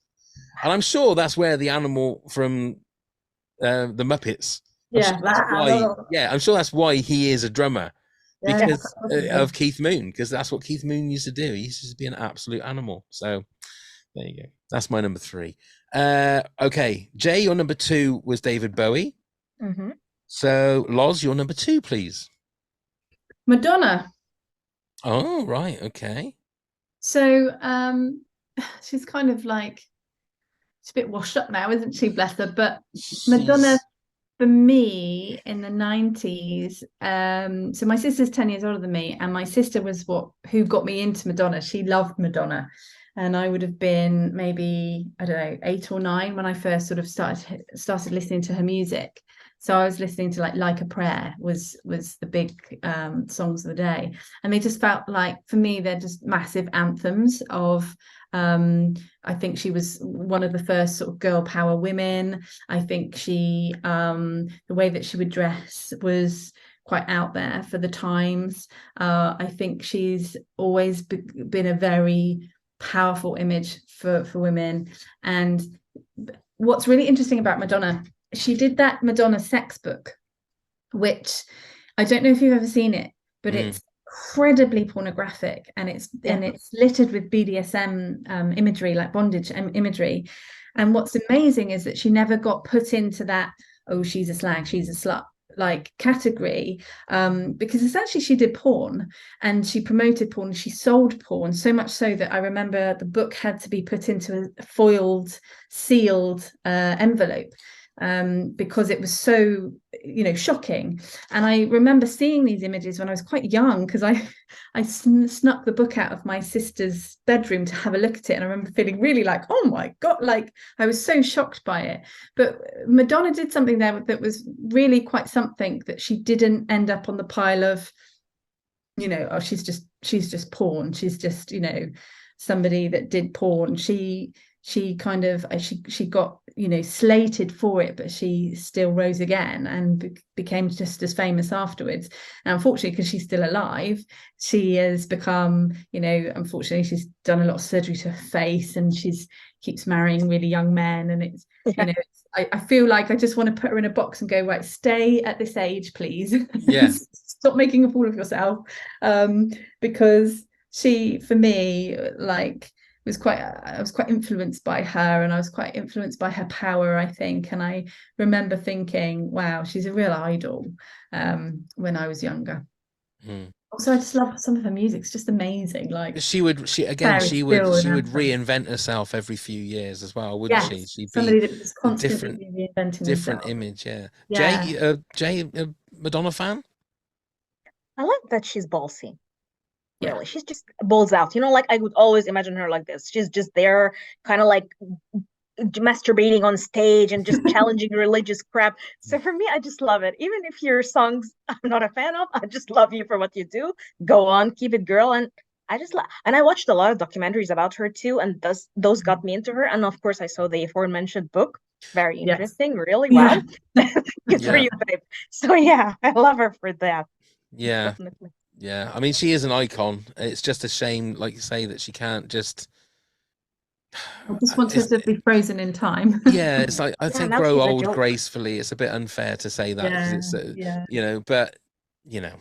and I'm sure that's where the animal from the Muppets. I'm sure that's why he is a drummer, because of Keith Moon, because that's what Keith Moon used to do. He used to be an absolute animal. So there you go. That's my number 3. Okay, Jay, your number 2 was David Bowie. Mm-hmm. So Loz, your number 2, please. Madonna. Oh, right. Okay. So she's kind of like, she's a bit washed up now, isn't she? Bless her. But Madonna, for me, in the 90s, so my sister's 10 years older than me, and my sister was who got me into Madonna. She loved Madonna. And I would have been maybe, I don't know, 8 or 9 when I first sort of started listening to her music. So I was listening to like a Prayer was the big songs of the day. And they just felt like, for me, they're just massive anthems of, I think she was one of the first sort of girl power women. I think she, the way that she would dress was quite out there for the times. I think she's always been a very powerful image for women. And what's really interesting about Madonna, she did that Madonna sex book, which I don't know if you've ever seen it, but it's incredibly pornographic, and it's littered with BDSM imagery, like bondage imagery. And what's amazing is that she never got put into that, oh, she's a slag, she's a slut, like category, because essentially she did porn, and she promoted porn, she sold porn, so much so that I remember the book had to be put into a foiled, sealed envelope, because it was so, you know, shocking. And I remember seeing these images when I was quite young, because I snuck the book out of my sister's bedroom to have a look at it, and I remember feeling really like, oh my god, like I was so shocked by it. But Madonna did something there that was really quite something, that she didn't end up on the pile of, you know, oh, she's just porn, she's just, you know, somebody that did porn. She kind of she got, you know, slated for it, but she still rose again and became just as famous afterwards. And unfortunately, because she's still alive, she has become, you know, unfortunately she's done a lot of surgery to her face, and she's keeps marrying really young men, and it's, you know, I feel like I just want to put her in a box and go, right, stay at this age, please. Yes. Stop making a fool of yourself, because she, for me, like, I was quite influenced by her, and I was quite influenced by her power, I think. And I remember thinking, wow, she's a real idol, when I was younger. Also, I just love some of her music. It's just amazing. Like She again, very still and she would anthem. reinvent herself every few years as well, wouldn't she? Yes, She'd be somebody that was a constantly reinventing different themselves. image. Yeah. Yeah, Jay, a Madonna fan? I like that she's ballsy. yeah. Really, she's just balls out. Like I would always imagine her like this. She's just there, kind of like masturbating on stage and just challenging religious crap. So for me, I just love it. Even if your songs I'm not a fan of, I just love you for what you do. Go on, keep it, girl. And I watched a lot of documentaries about her too, and those got me into her. And of course, I saw the aforementioned book. Very Yes. interesting, really. Yeah. Wow. Good for Yeah. you, babe. So yeah, I love her for that. Yeah. Definitely. Yeah. I mean, she is an icon. It's just a shame, like you say, that she can't just. I just want her It's, to be frozen in time. yeah, it's like I Yeah, think now grow she's a old joke. gracefully. It's a bit unfair to say that because Yeah, it's yeah. but you know,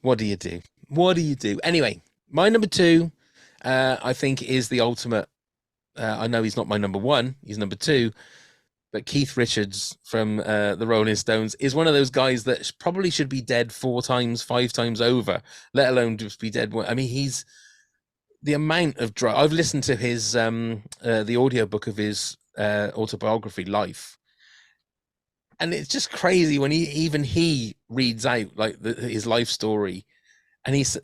what do you do? What do you do? Anyway, my number two, I think is the ultimate. I know he's not my number one; he's number two. But Keith Richards from the Rolling Stones is one of those guys that probably should be dead 4 times, 5 times over, let alone just be dead. I mean, he's the amount of drug. I've listened to his the audiobook of his autobiography, Life, and it's just crazy when he reads out like his life story, and he's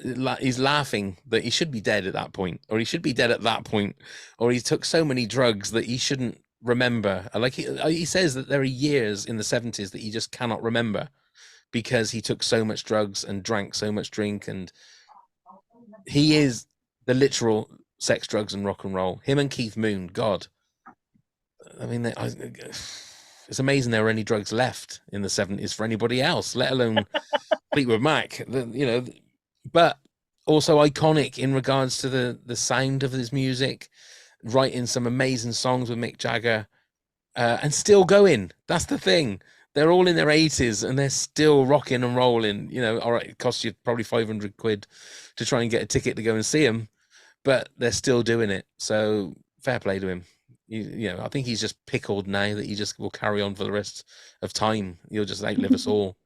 laughing that he should be dead at that point, or he should be dead at that point, or he took so many drugs that he shouldn't remember. Like he says that there are years in the 70s that he just cannot remember because he took so much drugs and drank so much drink, and he is the literal sex, drugs, and rock and roll. Him and Keith Moon, God, I mean, it's amazing there were any drugs left in the 70s for anybody else, let alone Fleetwood Mac. But also iconic in regards to the sound of his music, writing some amazing songs with Mick Jagger, and still going. That's the thing. They're all in their 80s and they're still rocking and rolling. All right, it costs you probably 500 quid to try and get a ticket to go and see him, but they're still doing it. So fair play to him. I think he's just pickled now that he just will carry on for the rest of time. He'll just outlive us all.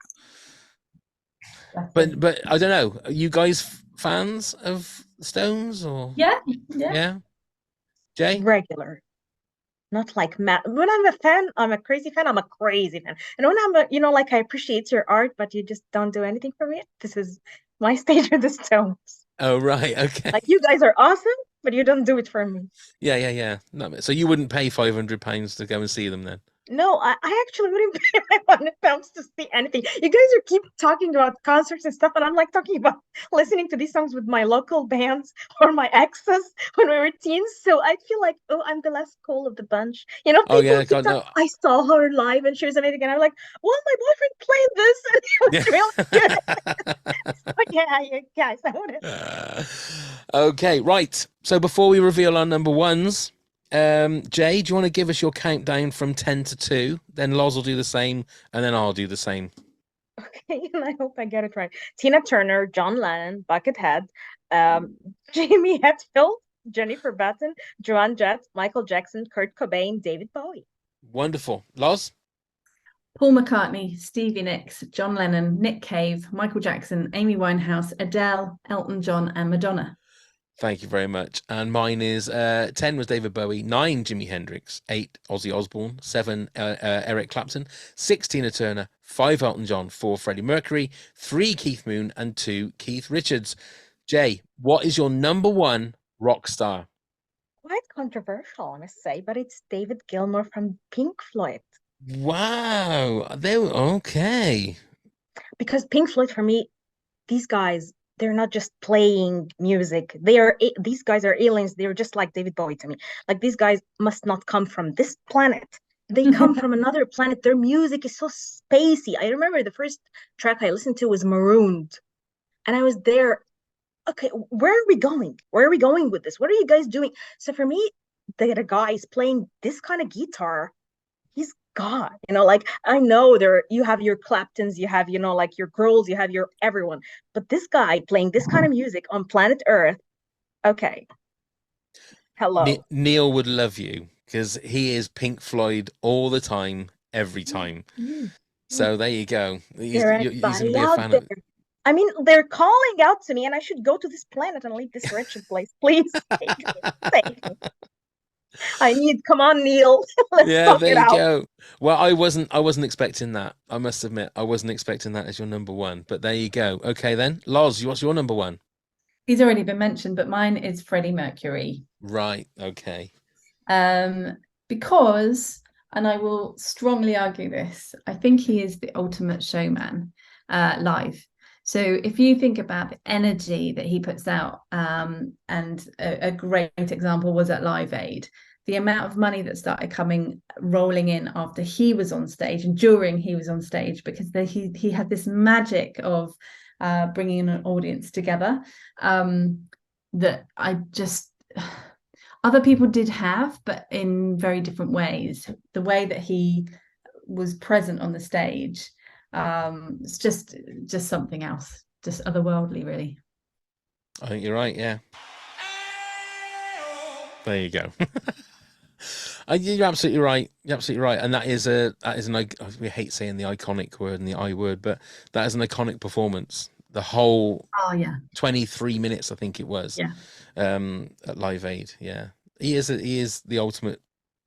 But I don't know. Are you guys fans of Stones or Yeah, yeah. yeah? Jay? Regular. Not like Matt. When I'm a fan, I'm a crazy fan. I'm a crazy fan. And when I'm like I appreciate your art, but you just don't do anything for me. This is my stage with the Stones. Oh right, okay. Like you guys are awesome, but you don't do it for me. Yeah. No, so you wouldn't pay £500 to go and see them then? No, I actually wouldn't pay my £100 to see anything. You guys are keep talking about concerts and stuff, and I'm like talking about listening to these songs with my local bands or my exes when we were teens. So I feel like, oh, I'm the less cool of the bunch. Oh People yeah, keep God no. I saw her live and she was amazing, and I'm like, well, my boyfriend played this, and it was really good. So yeah, you guys, I would. Okay, right. So before we reveal our number ones, Jay, do you want to give us your countdown from 10 to 2? Then Loz will do the same, and then I'll do the same. Okay, and I hope I get it right. Tina Turner, John Lennon, Buckethead, Jamie Hetfield, Jennifer Batten, Joan Jett, Michael Jackson, Kurt Cobain, David Bowie. Wonderful. Loz? Paul McCartney, Stevie Nicks, John Lennon, Nick Cave, Michael Jackson, Amy Winehouse, Adele, Elton John, and Madonna. Thank you very much. And mine is 10 was David Bowie, 9 Jimi Hendrix, 8 Ozzy Osbourne, 7 Eric Clapton, 6 Tina Turner, 5 Elton John, 4 Freddie Mercury, 3 Keith Moon, and 2 Keith Richards. Jay, what is your number one rock star? Quite controversial, I must say, but it's David Gilmour from Pink Floyd. Wow. Okay. Because Pink Floyd, for me, these guys, they're not just playing music. These guys are aliens. They're just like David Bowie to me. Like these guys must not come from this planet. They come from another planet. Their music is so spacey. I remember the first track I listened to was Marooned. And I was there. Okay, where are we going? Where are we going with this? What are you guys doing? So for me, the guy is playing this kind of guitar. He's God, like I know you have your Claptons, you have, like your girls, you have your everyone. But this guy playing this kind of music on planet Earth, okay. Hello. Neil would love you because he is Pink Floyd all the time, every time. So there you go. He's going to be a fan of. I mean, they're calling out to me, and I should go to this planet and leave this wretched place. Please take me. Take me. Come on, Neil. Let's Yeah, talk there it you out. go. Well, I wasn't expecting that. I must admit, I wasn't expecting that as your number one. But there you go. Okay, then, Loz, what's your number one? He's already been mentioned, but mine is Freddie Mercury. Right. Okay. Because, and I will strongly argue this, I think he is the ultimate showman live. So if you think about the energy that he puts out, and a great example was at Live Aid, the amount of money that started rolling in after he was on stage and during he was on stage, because he had this magic of bringing an audience together, that I just other people did have, but in very different ways. The way that he was present on the stage, it's just something else, just otherworldly, really. I think you're right. Yeah. There you go. You're absolutely right. You're absolutely right. And that is we hate saying the iconic word and the I word, but that is an iconic performance. The whole 23 minutes, I think it was, at Live Aid. Yeah, he is the ultimate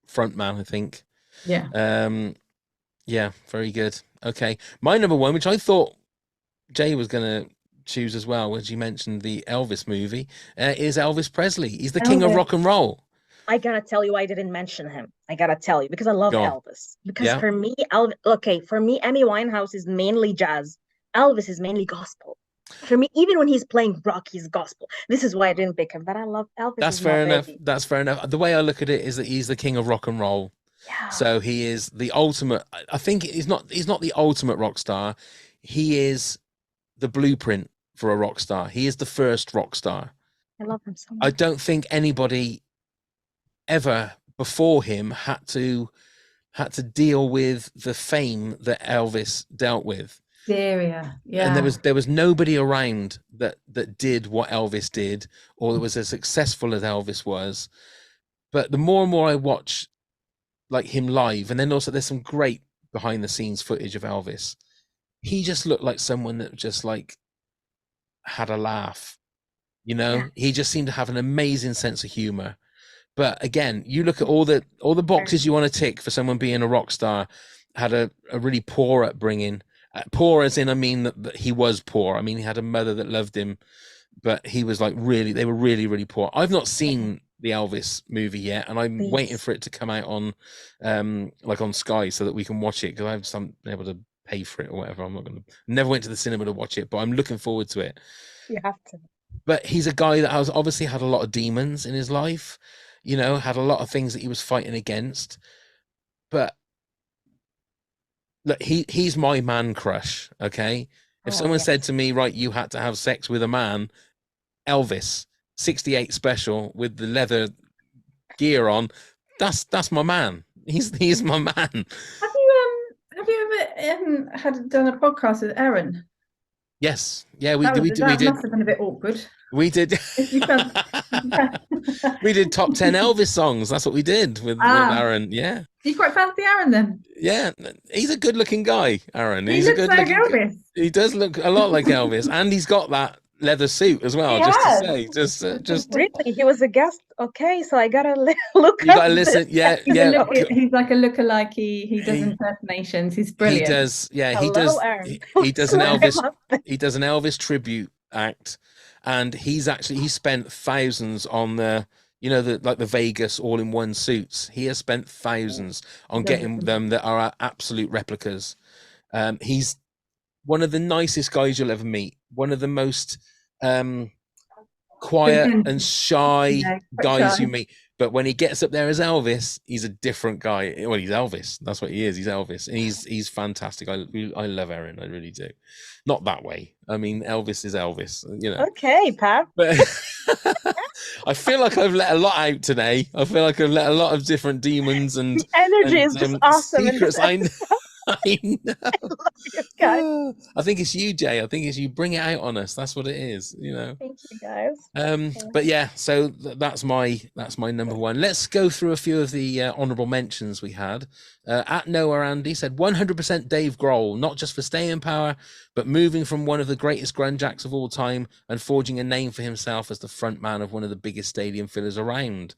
front man, I think. Yeah, very good. Okay, my number one, which I thought Jay was gonna choose as well, when you mentioned the Elvis movie, is Elvis Presley. He's the king of rock and roll. I gotta tell you, I didn't mention him. I gotta tell you, because I love Elvis. Because Yeah. for me, for me, Amy Winehouse is mainly jazz. Elvis is mainly gospel. For me, even when he's playing rock, he's gospel. This is why I didn't pick him. But I love Elvis. That's fair enough. That's fair enough. The way I look at it is that he's the king of rock and roll. Yeah. So he is the ultimate. I think he's not the ultimate rock star. He is the blueprint for a rock star. He is the first rock star. I love him so much. I don't think anybody ever before him had to deal with the fame that Elvis dealt with. Yeah. And there was nobody around that did what Elvis did, or that was as successful as Elvis was. But the more and more I watch like him live, and then also there's some great behind the scenes footage of Elvis, he just looked like someone that just like had a laugh, He just seemed to have an amazing sense of humor. But again, you look at all the boxes you want to tick for someone being a rock star. Had a really poor upbringing. Poor as in, I mean that he was poor. I mean, he had a mother that loved him, but he was they were really, really poor. I've not seen the Elvis movie yet, and I'm waiting for it to come out on on Sky so that we can watch it, because I haven't been able to pay for it or whatever. Never went to the cinema to watch it, but I'm looking forward to it. You have to. But he's a guy that has obviously had a lot of demons in his life, had a lot of things that he was fighting against. But look, he's my man crush, okay? If someone said to me, right, you had to have sex with a man, Elvis, 68 special with the leather gear on, that's my man. He's my man. Have you ever done a podcast with Aaron? Yes. Yeah, we that did. Must have been a bit awkward. We did. We did top 10 Elvis songs. That's what we did with Aaron. Yeah. You quite fancy Aaron then? Yeah, he's a good-looking guy, Aaron. He looks like Elvis. He does look a lot like Elvis, and he's got that leather suit as well. Just really, he was a guest. Okay, so I gotta look. You gotta listen. Yeah, he's like a lookalike. He does impersonations. He's brilliant. He does. Yeah, Hello, he does an Elvis. He does an Elvis tribute act, and he spent thousands on the the Vegas all-in-one suits. He has spent thousands on getting them that are absolute replicas. He's one of the nicest guys you'll ever meet. One of the most quiet and shy guys you meet. But when he gets up there as Elvis, he's a different guy. Well, he's Elvis. That's what he is. He's Elvis, and he's fantastic. I love Aaron. I really do. Not that way. I mean, Elvis is Elvis. Okay, Pat. But I feel like I've let a lot out today. I feel like I've let a lot of different demons and energy is just awesome. Secrets. I know. Love you guys. I think it's you, Jay. I think it's you. Bring it out on us. That's what it is, you know. Thank you, guys. But yeah, so that's my number one. Let's go through a few of the honorable mentions we had. At Noah Andy said 100% Dave Grohl, not just for staying power, but moving from one of the greatest grunge acts of all time and forging a name for himself as the front man of one of the biggest stadium fillers around.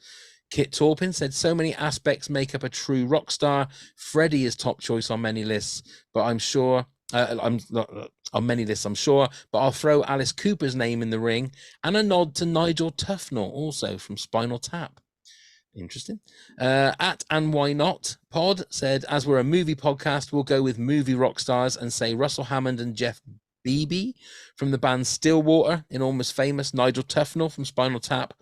Kit Torpin said so many aspects make up a true rock star. Freddie is top choice on many lists, but I'm sure I'm not on many lists, I'm sure, but I'll throw Alice Cooper's name in the ring, and a nod to Nigel Tufnell, also from Spinal Tap. Interesting. At And Why Not Pod said, as we're a movie podcast, we'll go with movie rock stars and say Russell Hammond and Jeff Beebe from the band Stillwater in Almost Famous, Nigel Tufnell from Spinal Tap,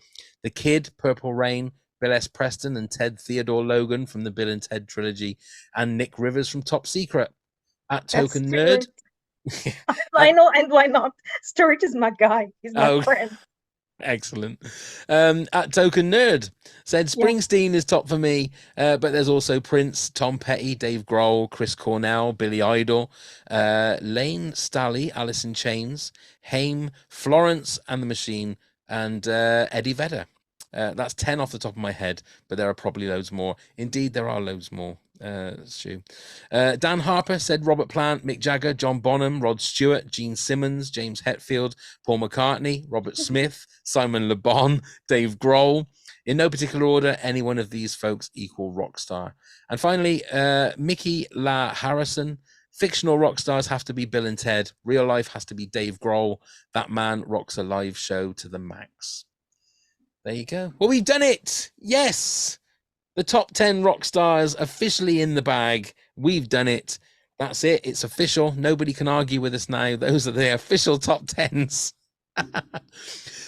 The Kid, Purple Rain, Bill S. Preston and Ted Theodore Logan from the Bill and Ted trilogy, and Nick Rivers from Top Secret. At Token Nerd. I know, and why not? Stuart is my guy. He's my friend. Excellent. At Token Nerd said Springsteen is top for me, but there's also Prince, Tom Petty, Dave Grohl, Chris Cornell, Billy Idol, Lane Staley, Alice in Chains, Haim, Florence and the Machine, and Eddie Vedder. That's 10 off the top of my head, but there are probably loads more. Indeed, there are loads more. Stu. Dan Harper said Robert Plant, Mick Jagger, John Bonham, Rod Stewart, Gene Simmons, James Hetfield, Paul McCartney, Robert Smith, Simon Le Bon, Dave Grohl. In no particular order, any one of these folks equal rock star. And finally, Mickey La Harrison. Fictional rock stars have to be Bill and Ted. Real life has to be Dave Grohl. That man rocks a live show to the max. There you go. Well, we've done it. Yes. The top 10 rock stars officially in the bag. We've done it. That's it. It's official. Nobody can argue with us now. Those are the official top 10s.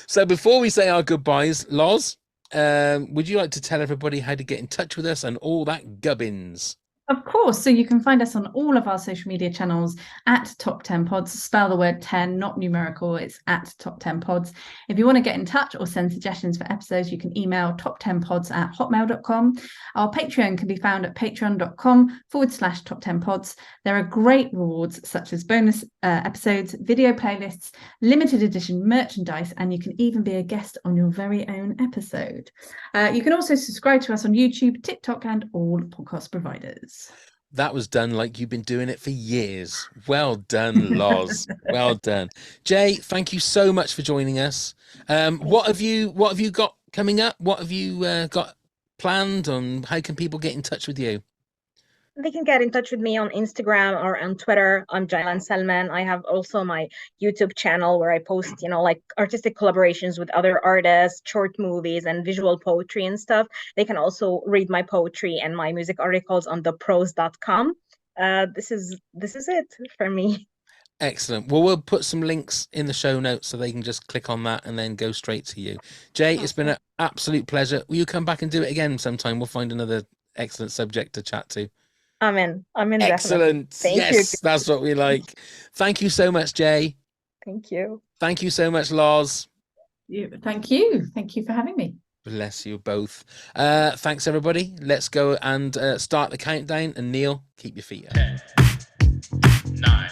So before we say our goodbyes, Loz, would you like to tell everybody how to get in touch with us and all that gubbins? Of course. So you can find us on all of our social media channels at Top 10 Pods. Spell the word 10, not numerical. It's at Top 10 Pods. If you want to get in touch or send suggestions for episodes, you can email top10pods@hotmail.com. Our Patreon can be found at patreon.com/Top 10 Pods. There are great rewards such as bonus episodes, video playlists, limited edition merchandise, and you can even be a guest on your very own episode. You can also subscribe to us on YouTube, TikTok, and all podcast providers. That was done like you've been doing it for years. Well done, Loz. Well done. Jay, thank you so much for joining us. What have you got coming up? What have you got planned, and how can people get in touch with you? They can get in touch with me on Instagram or on Twitter. I'm Jaylan Selman. I have also my YouTube channel where I post, like artistic collaborations with other artists, short movies, and visual poetry and stuff. They can also read my poetry and my music articles on theprose.com. This is it for me. Excellent. Well, we'll put some links in the show notes so they can just click on that and then go straight to you. Jay, it's been an absolute pleasure. Will you come back and do it again sometime? We'll find another excellent subject to chat to. I'm in. Excellent. Thank you. That's what we like. Thank you so much, Jay. Thank you. Thank you so much, Loz. Thank you. Thank you for having me. Bless you both. Thanks, everybody. Let's go and start the countdown. And Neil, keep your feet up. 10, 9.